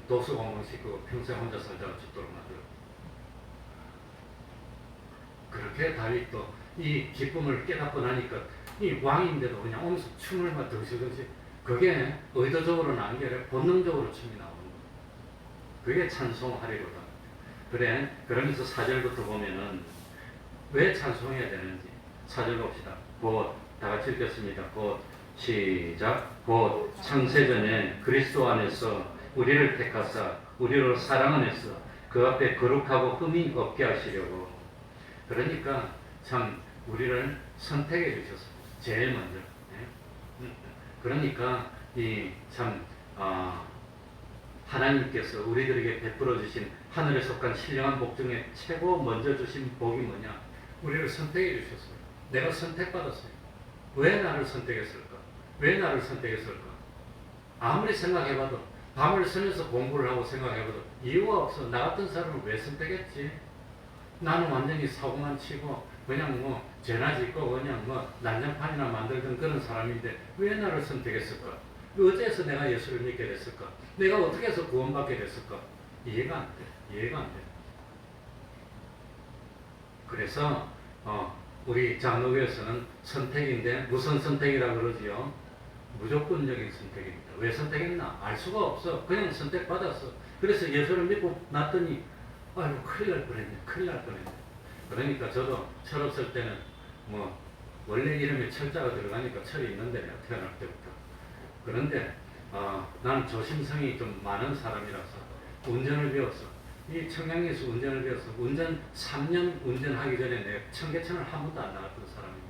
독수 공방시키고 평생 혼자 살다가 죽도록 만들어. 그렇게 다윗도 이 기쁨을 깨닫고 나니까 이 왕인데도 그냥 오면서 춤을 막 덩실덩실. 그게 의도적으로 나온 게 아니라 본능적으로 춤이 나오는 거예요. 그게 찬송하리로다. 그래, 그러면서 4절부터 보면은 왜 찬송해야 되는지 4절 봅시다. 곧 다 같이 읽겠습니다. 곧 시작. 곧 창세전에 그리스도 안에서 우리를 택하사 우리로 사랑 안에서 그 앞에 거룩하고 흠이 없게 하시려고. 그러니까 참 우리를 선택해 주셨어요. 제일 먼저. 그러니까 이 참 하나님께서 우리들에게 베풀어 주신 하늘에 속한 신령한 복 중에 최고 먼저 주신 복이 뭐냐? 우리를 선택해 주셨어요. 내가 선택받았어요. 왜 나를 선택했을까? 아무리 생각해봐도 밤을 새면서 공부를 하고 생각해봐도 이유가 없어. 나 같은 사람을 왜 선택했지? 나는 완전히 사고만 치고 그냥 뭐 죄나 짓고 그냥 뭐 난장판이나 만들던 그런 사람인데 왜 나를 선택했을까? 어째서 내가 예수를 믿게 됐을까? 내가 어떻게 해서 구원받게 됐을까? 이해가 안 돼. 그래서 우리 장로교에서는 선택인데 무슨 선택이라 그러지요? 무조건적인 선택입니다. 왜 선택했나? 알 수가 없어. 그냥 선택받았어. 그래서 예수를 믿고 났더니 아이고 큰일 날 뻔했네. 그러니까 저도 철 없을 때는 뭐 원래 이름에 철자가 들어가니까 철이 있는데 내가 태어날 때부터. 그런데 나는 조심성이 좀 많은 사람이라서 운전을 배웠어. 이 청량리에서 운전을 배워서 3년 운전하기 전에 내가 청계천을 한 번도 안 나갔던 사람입니다.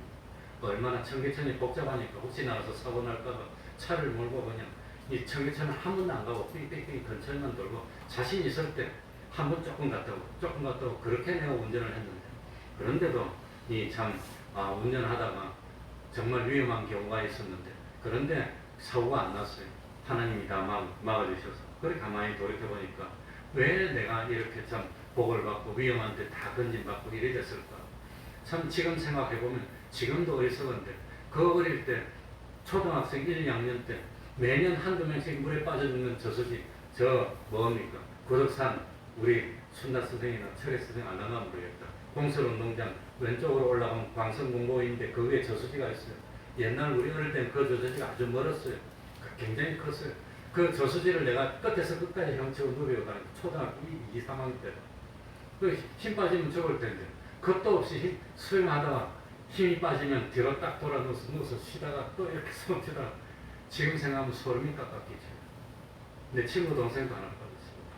얼마나 청계천이 복잡하니까 혹시 나가서 사고 날까봐 차를 몰고 그냥 이 청계천을 한 번도 안 가고 삑삑삑 근처만 돌고 자신 있을 때 한 번 조금 갔다 오고 그렇게 내가 운전을 했는데 그런데도 이 참 운전하다가 정말 위험한 경우가 있었는데 그런데 사고가 안 났어요. 하나님이 다 막아주셔서. 그렇게 가만히 돌이켜보니까 왜 내가 이렇게 참 복을 받고 위험한 데 다 건진받고 이래 됐을까? 참 지금 생각해보면 지금도 어리석은데 그 어릴 때 초등학생 1, 2학년 때 매년 한두 명씩 물에 빠져 죽는 저수지 뭡니까? 구덕산 우리 순나 선생이나 철회 선생 안 나가면 모르겠다. 공설운동장 왼쪽으로 올라가면 광성공고인데 그 위에 저수지가 있어요. 옛날 우리 어릴 때는 그 저수지가 아주 멀었어요. 굉장히 컸어요. 그 저수지를 내가 끝에서 끝까지 헤엄치고 누벼가는 초등학교 2, 3학년 때 힘 빠지면 죽을 텐데 그것도 없이 수영하다가 힘이 빠지면 뒤로 딱 돌아 누워서 쉬다가 또 이렇게 숨쉬다가 지금 생각하면 소름이 딱 깎이죠. 내 친구 동생도 하나 빠졌습니다.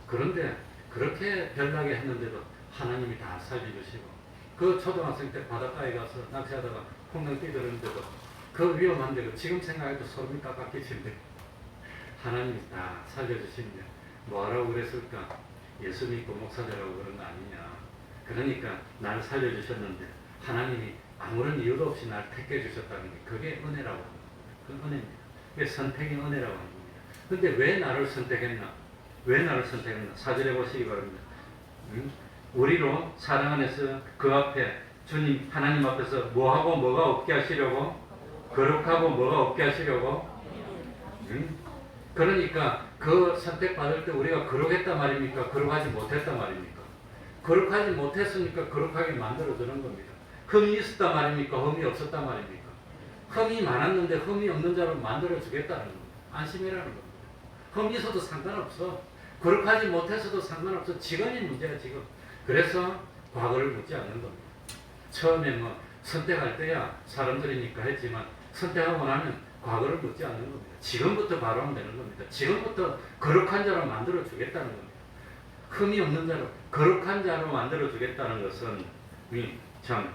그런데 그렇게 별나게 했는데도 하나님이 다 살려주시고 그 초등학생 때 바닷가에 가서 낚시하다가 콩랑 뛰들었는데도 그 위험한데 지금 생각해도 소름이 딱 깎이는데 하나님이 다 살려주시는데 뭐하라고 그랬을까? 예수 믿고 목사 되라고 그런 거 아니냐. 그러니까 나를 살려주셨는데 하나님이 아무런 이유도 없이 나를 택해 주셨다는 게 그게 은혜라고 합니다. 그 은혜입니다. 그게 선택이 은혜라고 합니다. 근데 왜 나를 선택했나? 왜 나를 선택했나? 4절에 보시기 바랍니다. 우리로 사랑 안에서 그 앞에 주님 하나님 앞에서 뭐하고 뭐가 없게 하시려고? 거룩하고 뭐가 없게 하시려고? 그러니까 그 선택받을 때 우리가 거룩했단 말입니까? 거룩하지 못했단 말입니까? 거룩하지 못했으니까 거룩하게 만들어주는 겁니다. 흠이 있었단 말입니까? 흠이 없었단 말입니까? 흠이 많았는데 흠이 없는 자로 만들어주겠다는 겁니다. 안심이라는 겁니다. 흠이 있어도 상관없어. 거룩하지 못했어도 상관없어. 지금이 문제야 지금. 그래서 과거를 묻지 않는 겁니다. 처음에 뭐 선택할 때야 사람들이니까 했지만 선택하고 나면 과거를 묻지 않는 겁니다. 지금부터 바로 하면 되는 겁니다. 지금부터 거룩한 자로 만들어주겠다는 겁니다. 흠이 없는 자로 거룩한 자로 만들어주겠다는 것은 참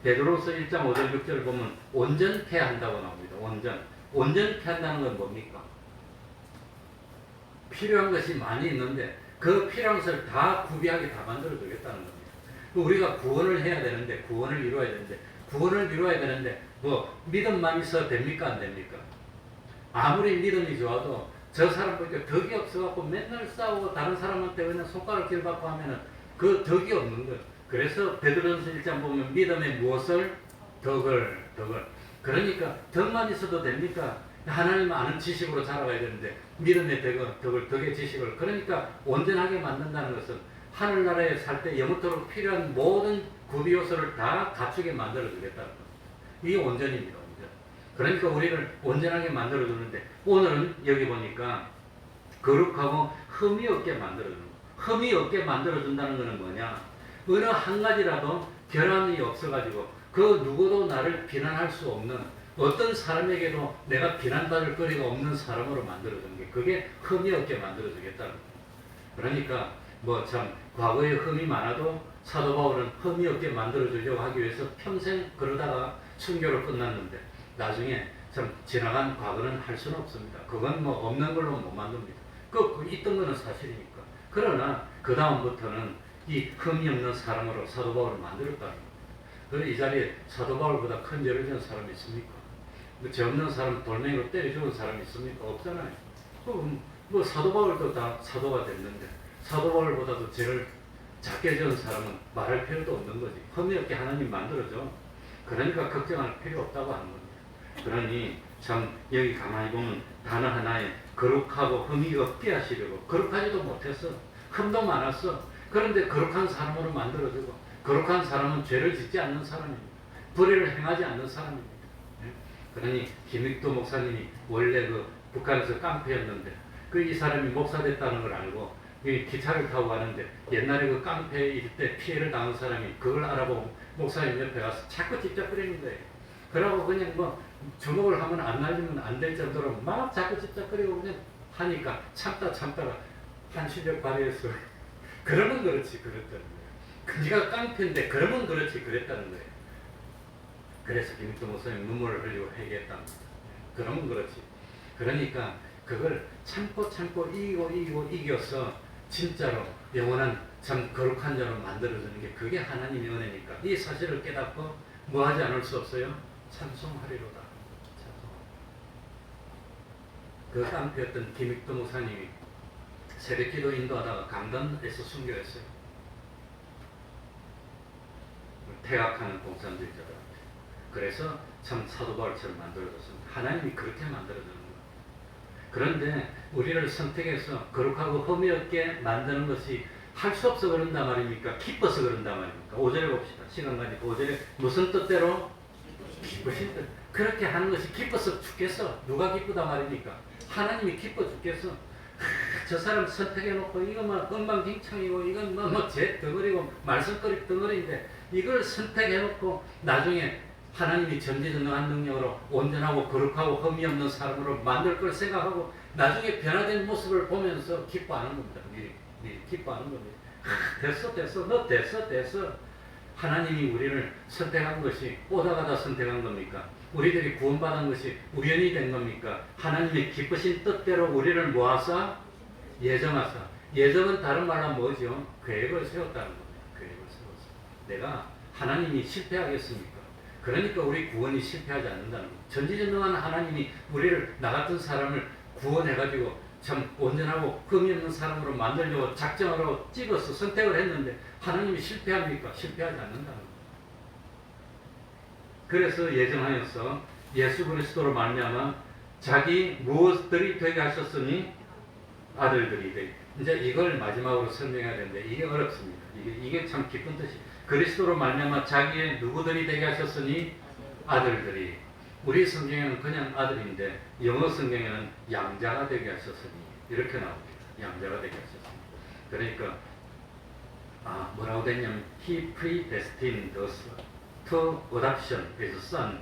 베드로서 1장 5절 6절을 보면 온전케 한다고 나옵니다. 온전케 한다는 건 뭡니까? 필요한 것이 많이 있는데 그 필요한 것을 다 구비하게 다 만들어주겠다는 겁니다. 우리가 구원을 해야 되는데 구원을 이루어야 되는데 뭐 믿음만 있어도 됩니까? 안 됩니까? 아무리 믿음이 좋아도 저 사람 보니까 덕이 없어갖고 맨날 싸우고 다른 사람한테 그냥 손가락 질 받고 하면은 그 덕이 없는 거예요. 그래서 베드로전서 1장 보면 믿음에 무엇을? 덕을. 그러니까 덕만 있어도 됩니까? 하나님 아는 지식으로 자라가야 되는데 믿음의 덕의 지식을 그러니까 온전하게 만든다는 것은 하늘나라에 살 때 영원토록 필요한 모든 구비 요소를 다 갖추게 만들어주겠다는 겁니다. 이게 온전입니다. 온전. 그러니까 우리를 온전하게 만들어주는데 오늘은 여기 보니까 거룩하고 흠이 없게 만들어주는 거예요. 흠이 없게 만들어준다는 것은 뭐냐? 어느 한 가지라도 결함이 없어가지고 그 누구도 나를 비난할 수 없는 어떤 사람에게도 내가 비난받을 거리가 없는 사람으로 만들어주는 게 그게 흠이 없게 만들어주겠다는 거예요. 그러니까 뭐 참 과거에 흠이 많아도 사도 바울은 흠이 없게 만들어주려고 하기 위해서 평생 그러다가 순교로 끝났는데 나중에 참 지나간 과거는 할 수는 없습니다. 그건 뭐 없는 걸로 못 만듭니다. 그 있던 거는 사실이니까. 그러나 그 다음부터는 이 흠이 없는 사람으로 사도 바울을 만들었다는 겁니다. 그런데 이 자리에 사도 바울보다 큰 죄를 지은 사람이 있습니까? 죄 없는 사람 돌멩이로 때려 죽은 사람이 있습니까? 없잖아요. 뭐 사도 바울도 다 사도가 됐는데 사도 바울보다도 죄를 작게 지은 사람은 말할 필요도 없는 거지. 흠이 없게 하나님 만들어줘. 그러니까 걱정할 필요 없다고 하는 겁니다. 그러니 참 여기 가만히 보면 단어 하나에 거룩하고 흠이 없게 하시려고 거룩하지도 못했어. 흠도 많았어. 그런데 거룩한 사람으로 만들어주고 거룩한 사람은 죄를 짓지 않는 사람입니다. 불의를 행하지 않는 사람입니다. 그러니 김익도 목사님이 원래 그 북한에서 깡패였는데 그 이 사람이 목사 됐다는 걸 알고 이 기차를 타고 가는데 옛날에 그 깡패 일 때 피해를 당한 사람이 그걸 알아보고 목사님 옆에 가서 자꾸 찝쩍거리는 거예요. 그러고 그냥 뭐 주먹을 하면 안 날리면 안 될 정도로 막 자꾸 찝쩍거리고 그냥 하니까 참다가 한 실력 발휘해서 그러면 그렇지 그랬다는 거예요. 네가 깡패인데 그러면 그렇지 그랬다는 거예요. 그래서 김익도 목사님 눈물을 흘리고 회개했답니다. 그러면 그렇지. 그러니까 그걸 참고 이겨서 진짜로 영원한 참 거룩한 자로 만들어주는 게 그게 하나님의 은혜니까 이 사실을 깨닫고 뭐 하지 않을 수 없어요? 찬송하리로다. 그 깡패였던 김익도 목사님이 새벽기도 인도하다가 강단에서 순교했어요. 퇴학하는 공산주의자들한테. 그래서 참 사도 바울처럼 만들어줬습니다. 하나님이 그렇게 만들어주는 거예요. 그런데 우리를 선택해서 거룩하고 흠이 없게 만드는 것이 할 수 없어 그런단 말입니까? 기뻐서 그런단 말입니까? 5절에 봅시다. 시간 가니까 5절에 무슨 뜻대로? 기쁘신 뜻. 그렇게 하는 것이 기뻐서 죽겠어. 누가 기쁘다 말입니까? 하나님이 기뻐 죽겠어. 저 사람 선택해놓고 이거 뭐 엉망진창이고 이건 뭐제 덩어리고 말썽거리 덩어리인데 이걸 선택해놓고 나중에 하나님이 전지전능한 능력으로 온전하고 거룩하고 흠이 없는 사람으로 만들 걸 생각하고 나중에 변화된 모습을 보면서 기뻐하는 겁니다. 미리 기뻐하는 겁니다. 됐어 너 됐어. 하나님이 우리를 선택한 것이 오다가다 선택한 겁니까? 우리들이 구원받은 것이 우연히 된 겁니까? 하나님의 기쁘신 뜻대로 우리를 모아서 예정하사. 예정은 다른 말로 뭐죠? 계획을 세웠다는 겁니다. 계획을 세웠어. 내가 하나님이 실패하겠습니까? 그러니까 우리 구원이 실패하지 않는다는 거예요. 전지전능한 하나님이 우리를 나 같은 사람을 구원해가지고 참 온전하고 흠이 없는 사람으로 만들려고 작정하라고 찍어서 선택을 했는데 하나님이 실패합니까? 실패하지 않는다는 거예요. 그래서 예정하여서 예수 그리스도로 말미암아 자기 무엇들이 되게 하셨으니 아들들이 되게. 이제 이걸 마지막으로 설명해야 되는데 이게 어렵습니다. 이게 참 깊은 뜻이. 그리스도로 말미암아 자기의 누구들이 되게 하셨으니 아들들이. 우리 성경에는 그냥 아들인데 영어 성경에는 양자가 되게 하셨으니 이렇게 나옵니다. 양자가 되게 하셨으니. 그러니까 뭐라고 됐냐면 He predestined us to adoption as son.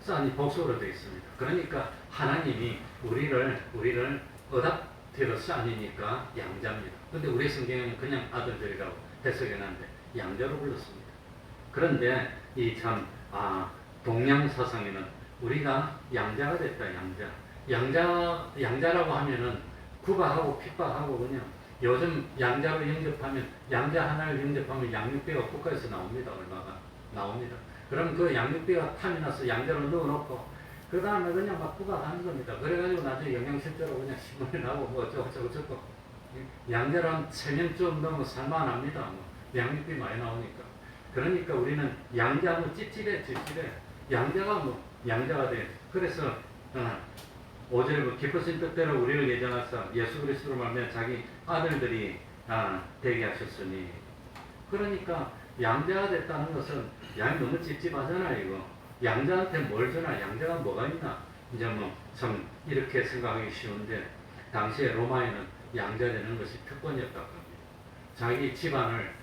son이 복수로 되어 있습니다. 그러니까 하나님이 우리를 adopted son이니까 양자입니다. 근데 우리 성경에는 그냥 아들들이라고 해석해놨는데 양자로 불렀습니다. 그런데 이 참 동양 사상에는 우리가 양자가 됐다. 양자라고 하면은 구박하고 핍박하고 그냥 요즘 양자로 영접하면 양자 하나를 영접하면 양육비가 국가에서 나옵니다. 얼마가 나옵니다. 그럼 그 양육비가 탐이 나서 양자로 넣어놓고 그 다음에 그냥 막 구박하는 겁니다. 그래가지고 나중에 영양실조로 그냥 신문이 나고 뭐 어쩌고 양자로 한 3명쯤 넘으면 살만합니다. 뭐 양육비 많이 나오니까. 그러니까 우리는 양자하면 찝찝해. 양자가 양자가 돼. 그래서 5절 기쁘신 뜻대로 우리를 예정하사 예수 그리스도로 말미암아 자기 아들들이 되게 하셨으니. 그러니까 양자가 됐다는 것은 양이 너무 찝찝하잖아 이거. 양자한테 뭘 주나? 양자가 뭐가 있나? 이제 참 이렇게 생각하기 쉬운데 당시에 로마에는 양자 되는 것이 특권이었다고 합니다. 자기 집안을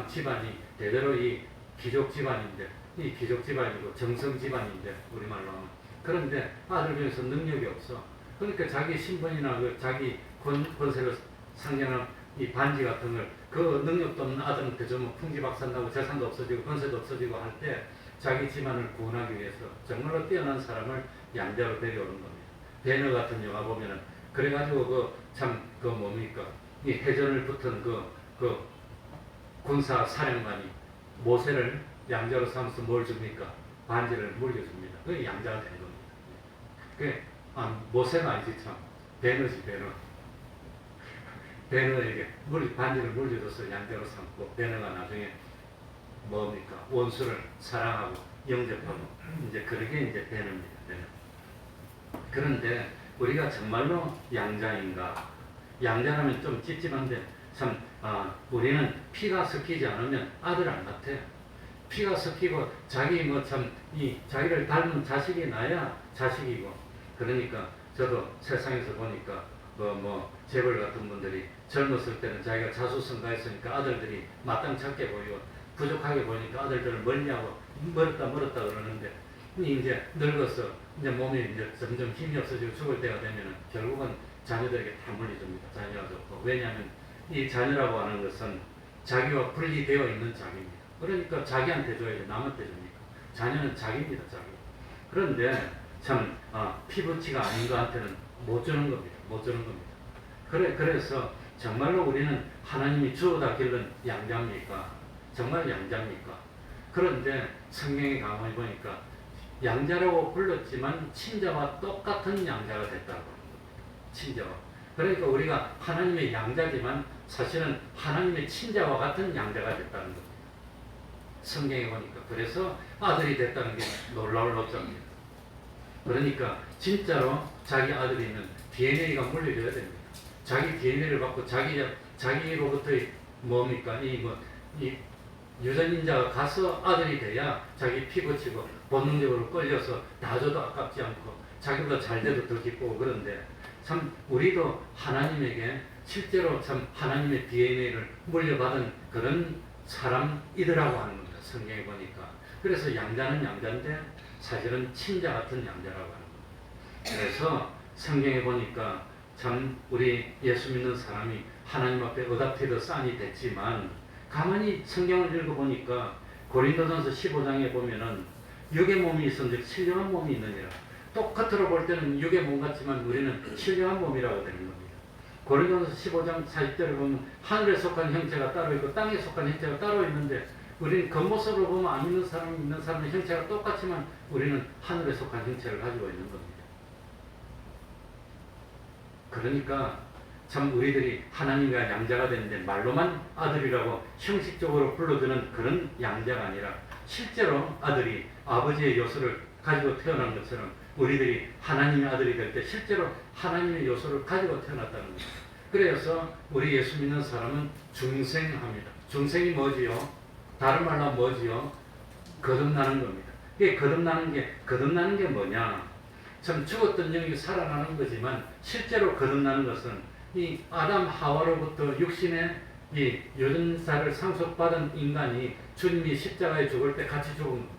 집안이 대대로 이 귀족 집안인데 이 귀족 집안이고 정성 집안인데 우리말로 하면 그런데 아들 중에서 능력이 없어. 그러니까 자기 신분이나 자기 권세를 상징하는 이 반지 같은 걸 그 능력도 없는 아들한테 주면 풍지박산나고 재산도 없어지고 권세도 없어지고 할 때 자기 집안을 구원하기 위해서 정말로 뛰어난 사람을 양자로 데려오는 겁니다. 배너 같은 영화 보면은 그래가지고 뭡니까 이 해전을 붙은 그 군사 사령관이 모세를 양자로 삼아서 뭘 줍니까? 반지를 물려줍니다. 그게 양자가 되는 겁니다. 그게 모세가 아니지 참 배너지 배너. 배너에게 반지를 물려줘서 양자로 삼고 배너가 나중에 뭡니까? 원수를 사랑하고 영접하고 이제 그러게 이제 배너입니다. 배너. 그런데 우리가 정말로 양자인가? 양자라면 좀 찝찝한데 우리는 피가 섞이지 않으면 아들 안 같아. 피가 섞이고 자기를 닮은 자식이 나야 자식이고. 그러니까 저도 세상에서 보니까 재벌 같은 분들이 젊었을 때는 자기가 자수성가했으니까 아들들이 마땅찮게 보이고 부족하게 보이니까 아들들을 멀리하고 멀었다 그러는데 이제 늙어서 이제 몸이 이제 점점 힘이 없어지고 죽을 때가 되면은 결국은 자녀들에게 다 물려줍니다. 자녀가 좋고. 왜냐하면 이 자녀라고 하는 것은 자기와 분리되어 있는 자기입니다. 그러니까 자기한테 줘야지 남한테 줍니까? 자녀는 자기입니다. 자기. 그런데 피부치가 아닌 거한테는 못 주는 겁니다. 못 주는 겁니다. 그래서 정말로 우리는 하나님이 주어다 기른 양자입니까? 정말 양자입니까? 그런데 성경에 가만히 보니까 양자라고 불렀지만 친자와 똑같은 양자가 됐다고 합니다. 친자와. 그러니까 우리가 하나님의 양자지만 사실은 하나님의 친자와 같은 양자가 됐다는 겁니다. 성경에 보니까. 그래서 아들이 됐다는 게 놀라울 노자입니다. 그러니까 진짜로 자기 아들이 있는 DNA가 물려줘야 됩니다. 자기 DNA를 받고 자기로부터의 이 유전인자가 가서 아들이 돼야 자기 피 붙이고 본능적으로 끌려서 다 줘도 아깝지 않고 자기보다 잘 돼도 더 기쁘고. 그런데 참 우리도 하나님에게 실제로 참 하나님의 DNA를 물려받은 그런 사람이더라고 하는 겁니다. 성경에 보니까. 그래서 양자는 양자인데 사실은 친자 같은 양자라고 하는 겁니다. 그래서 성경에 보니까 참 우리 예수 믿는 사람이 하나님 앞에 어답티드 싼이 됐지만 가만히 성경을 읽어보니까 고린도전서 15장에 보면은 육의 몸이 있은즉 신령한 몸이 있느니라. 똑같으로 볼 때는 육의 몸 같지만 우리는 신령한 몸이라고 되는 겁니다. 고린도전서 15장 40절을 보면 하늘에 속한 형체가 따로 있고 땅에 속한 형체가 따로 있는데 우리는 겉모습으로 보면 안 믿는 사람이 있는 사람의 형체가 똑같지만 우리는 하늘에 속한 형체를 가지고 있는 겁니다. 그러니까 참 우리들이 하나님과 양자가 되는데 말로만 아들이라고 형식적으로 불러주는 그런 양자가 아니라 실제로 아들이 아버지의 요소를 가지고 태어난 것처럼 우리들이 하나님의 아들이 될 때 실제로 하나님의 요소를 가지고 태어났다는 겁니다. 그래서 우리 예수 믿는 사람은 중생합니다. 중생이 뭐지요? 다른 말로 하면 뭐지요? 거듭나는 겁니다. 이게 거듭나는 게 뭐냐? 참 죽었던 영이 살아나는 거지만 실제로 거듭나는 것은 이 아담 하와로부터 육신의 이 유전자를 상속받은 인간이 주님이 십자가에 죽을 때 같이 죽은 겁니다.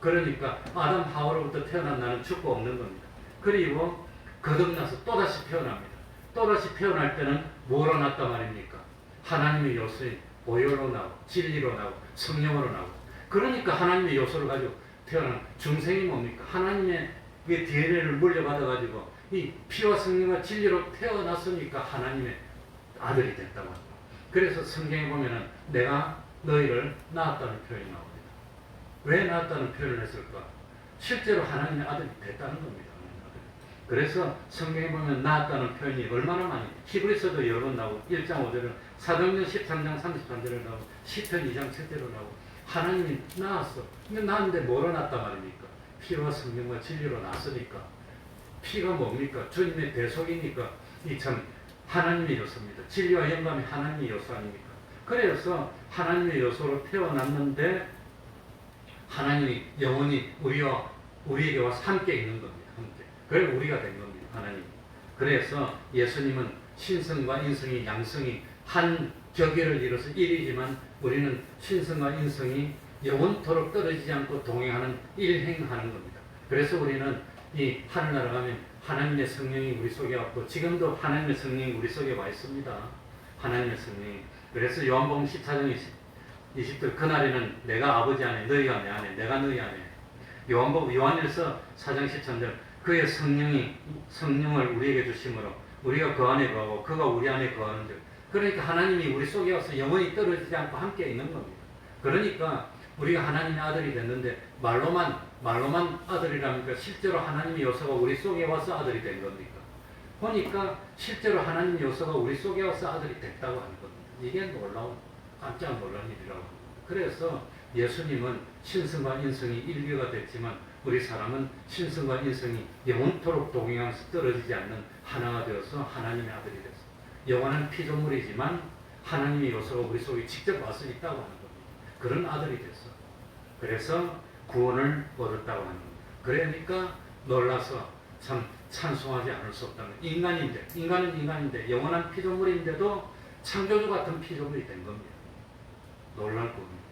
그러니까 아담 하와로부터 태어난 나는 죽고 없는 겁니다. 그리고 거듭나서 또다시 태어납니다. 또다시 태어날 때는 뭐로 났단 말입니까? 하나님의 요소인 보혈로 나오고 진리로 나오고 성령으로 나오고 그러니까 하나님의 요소를 가지고 태어난 중생이 뭡니까? 하나님의 그 DNA를 물려받아가지고 이 피와 성령과 진리로 태어났으니까 하나님의 아들이 됐다고 합니다. 그래서 성경에 보면은 내가 너희를 낳았다는 표현이 나옵니다. 왜 낳았다는 표현을 했을까? 실제로 하나님의 아들이 됐다는 겁니다. 그래서 성경에 보면 낳았다는 표현이 얼마나 많이 히브리서도 여러 번 나오고 1장 5절은 사도행전 13장 33절을 나오고 시편 2장 7절을 나오고 하나님이 낳았어. 근데 낳았는데 뭐로 낳았단 말입니까? 피와 성령과 진리로 낳았으니까. 피가 뭡니까? 주님의 대속이니까 이 참 하나님의 요소입니다. 진리와 영감이 하나님의 요소 아닙니까? 그래서 하나님의 요소로 태어났는데 하나님이 영원히 우리에게 와서 함께 있는 겁니다. 함께. 그래 우리가 된 겁니다. 하나님. 그래서 예수님은 신성과 인성이 양성이 한 격의를 이뤄서 일이지만 우리는 신성과 인성이 영원토록 떨어지지 않고 동행하는 일행하는 겁니다. 그래서 우리는 이 하늘나라 가면 하나님의 성령이 우리 속에 왔고 지금도 하나님의 성령이 우리 속에 와 있습니다. 하나님의 성령이. 그래서 요한복음 14장 20절 그날에는 내가 아버지 안에 너희가 내 안에 내가 너희 안에 요한일서 4장 13절 그의 성령을 우리에게 주심으로 우리가 그 안에 거하고 그가 우리 안에 거하는 줄 그러니까 하나님이 우리 속에 와서 영원히 떨어지지 않고 함께 있는 겁니다. 그러니까 우리가 하나님의 아들이 됐는데 말로만 아들이라니까 실제로 하나님의 요소가 우리 속에 와서 아들이 된 겁니까? 보니까 실제로 하나님의 요소가 우리 속에 와서 아들이 됐다고 하는 겁니다. 이게 놀라운 깜짝 놀란 일이라고 합니다. 그래서 예수님은 신성과 인성이 일교가 됐지만 우리 사람은 신성과 인성이 영원토록 동행하면서 떨어지지 않는 하나가 되어서 하나님의 아들이 됐습니다. 영원한 피조물이지만 하나님의 요소가 우리 속에 직접 와서 있다고 하는 겁니다. 그런 아들이 됐어. 그래서 구원을 얻었다고 하는 겁니다. 그러니까 놀라서 참 찬송하지 않을 수 없다는 거예요. 인간은 인간인데 영원한 피조물인데도 창조주 같은 피조물이 된 겁니다. 놀랄 구원입니다.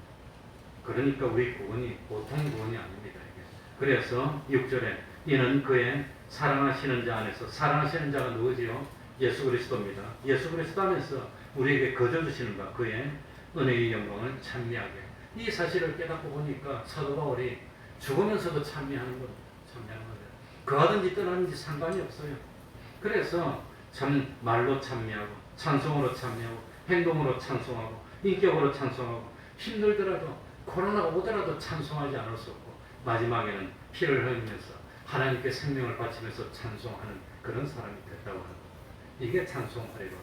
그러니까 우리 구원이 보통 구원이 아닙니다. 이게. 그래서 6절에 이는 그의 사랑하시는 자 안에서 사랑하시는 자가 누구지요? 예수 그리스도입니다. 예수 그리스도 안에서 우리에게 거저주시는 바 그의 은혜의 영광을 찬미하게. 이 사실을 깨닫고 보니까 사도 바울이 죽으면서도 찬미하는 겁니다. 찬미하는 겁니다. 거하든지 떠나든지 상관이 없어요. 그래서 참 말로 찬미하고 찬송으로 찬미하고 행동으로 찬송하고 인격으로 찬송하고 힘들더라도 코로나가 오더라도 찬송하지 않을 수 없고 마지막에는 피를 흘리면서 하나님께 생명을 바치면서 찬송하는 그런 사람이 됐다고 하는 겁니다. 이게 찬송하리로라.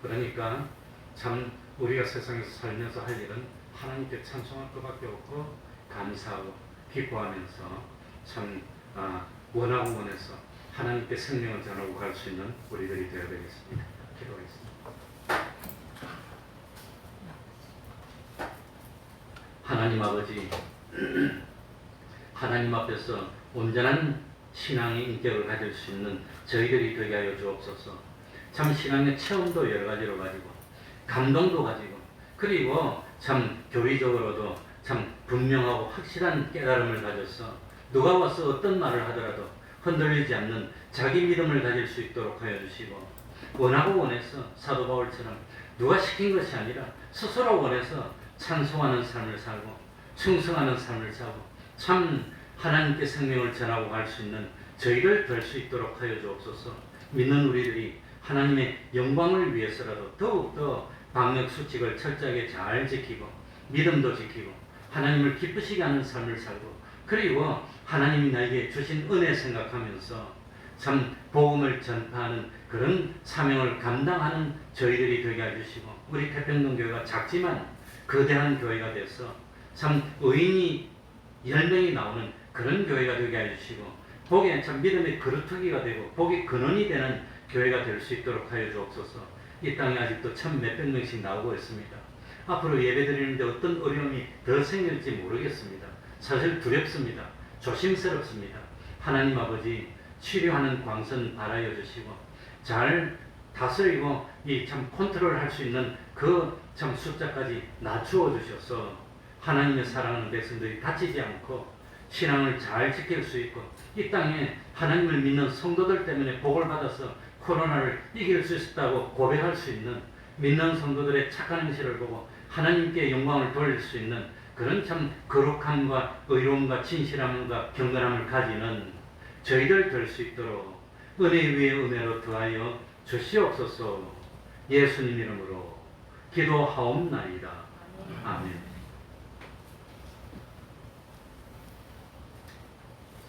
그러니까 참 우리가 세상에서 살면서 할 일은 하나님께 찬송할 것밖에 없고 감사하고 기뻐하면서 참 원하고 원해서 하나님께 생명을 전하고 갈 수 있는 우리들이 되어야 되겠습니다. 기도하겠습니다. 하나님 아버지, 하나님 앞에서 온전한 신앙의 인격을 가질 수 있는 저희들이 되게 하여 주옵소서. 참 신앙의 체험도 여러 가지로 가지고 감동도 가지고 그리고 참 교리적으로도 참 분명하고 확실한 깨달음을 가져서 누가 와서 어떤 말을 하더라도 흔들리지 않는 자기 믿음을 가질 수 있도록 하여 주시고 원하고 원해서 사도 바울처럼 누가 시킨 것이 아니라 스스로 원해서 찬송하는 삶을 살고 충성하는 삶을 살고 참 하나님께 생명을 전하고 갈 수 있는 저희들 될 수 있도록 하여 주옵소서. 믿는 우리들이 하나님의 영광을 위해서라도 더욱더 방역수칙을 철저하게 잘 지키고 믿음도 지키고 하나님을 기쁘시게 하는 삶을 살고 그리고 하나님이 나에게 주신 은혜 생각하면서 참 복음을 전파하는 그런 사명을 감당하는 저희들이 되게 해주시고 우리 태평동 교회가 작지만 거대한 교회가 돼서 참 의인이 10명이 나오는 그런 교회가 되게 해주시고 복에 참 믿음의 그루터기가 되고 복의 근원이 되는 교회가 될 수 있도록 하여 주옵소서. 이 땅에 아직도 천 몇백 명씩 나오고 있습니다. 앞으로 예배드리는데 어떤 어려움이 더 생길지 모르겠습니다. 사실 두렵습니다. 조심스럽습니다. 하나님 아버지 치료하는 광선 바라여 주시고 잘 다스리고 이 참 컨트롤할 수 있는 그 참 숫자까지 낮추어 주셔서 하나님의 사랑하는 백성들이 다치지 않고 신앙을 잘 지킬 수 있고 이 땅에 하나님을 믿는 성도들 때문에 복을 받아서 코로나를 이길 수 있다고 고백할 수 있는 믿는 성도들의 착한 행실을 보고 하나님께 영광을 돌릴 수 있는 그런 참 거룩함과 의로움과 진실함과 경건함을 가지는 저희들 될 수 있도록 은혜 위에 은혜로 더하여 주시옵소서. 예수님 이름으로 기도하옵나이다. 아멘.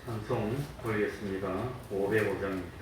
찬송 올리겠습니다. 505장입니다.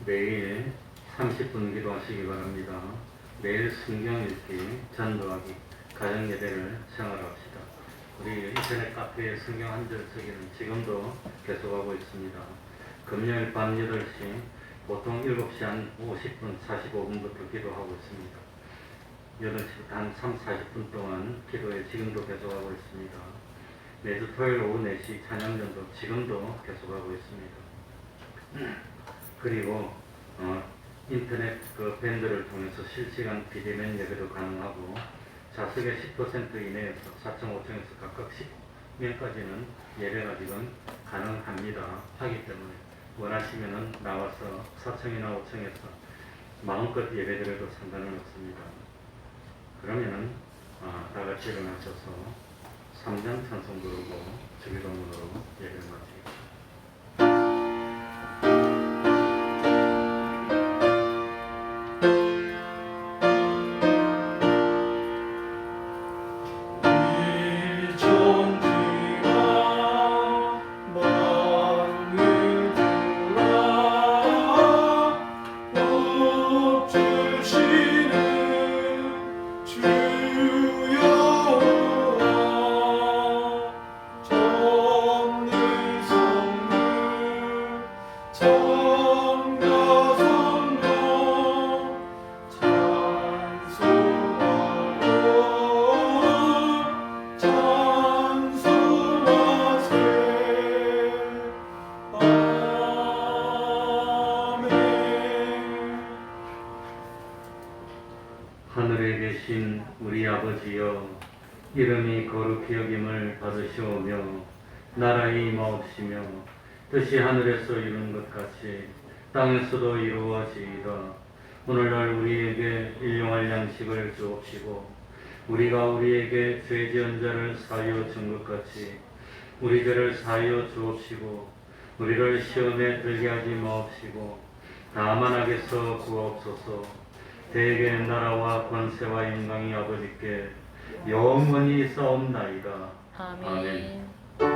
매일 30분 기도하시기 바랍니다. 매일 성경 읽기, 전도하기, 가정 예배를 생활합시다. 우리 인터넷 카페에 성경 한 절 쓰기는 지금도 계속하고 있습니다. 금요일 밤 8시, 보통 7시 한 50분, 45분부터 기도하고 있습니다. 8시부터 한 3, 40분 동안 기도에 지금도 계속하고 있습니다. 매주 토요일 오후 4시 찬양전도 지금도 계속하고 있습니다. 그리고 인터넷 그 밴드를 통해서 실시간 비대면 예배도 가능하고 좌석의 10% 이내에서 4층, 5층에서 각각 10명까지는 예배가 지금 가능합니다. 하기 때문에 원하시면은 나와서 4층이나 5층에서 마음껏 예배드려도 상관은 없습니다. 그러면은 다 같이 일어나셔서 3장 찬송 부르고 주기도문으로 예배를 마치겠습니다. 하늘에 계신 우리 아버지여, 이름이 거룩히 여김을 받으시오며 나라의 임하옵시며 뜻이 하늘에서 이룬 것 같이 땅에서도 이루어지이다. 오늘날 우리에게 일용할 양식을 주옵시고 우리가 우리에게 죄 지은 자를 사하여 준 것 같이 우리 죄를 사하여 주옵시고 우리를 시험에 들게 하지 마옵시고 다만 악에서 구하옵소서. 대개 나라와 권세와 영광이 아버지께 영원히 있사옵나이다. 아멘. 아멘.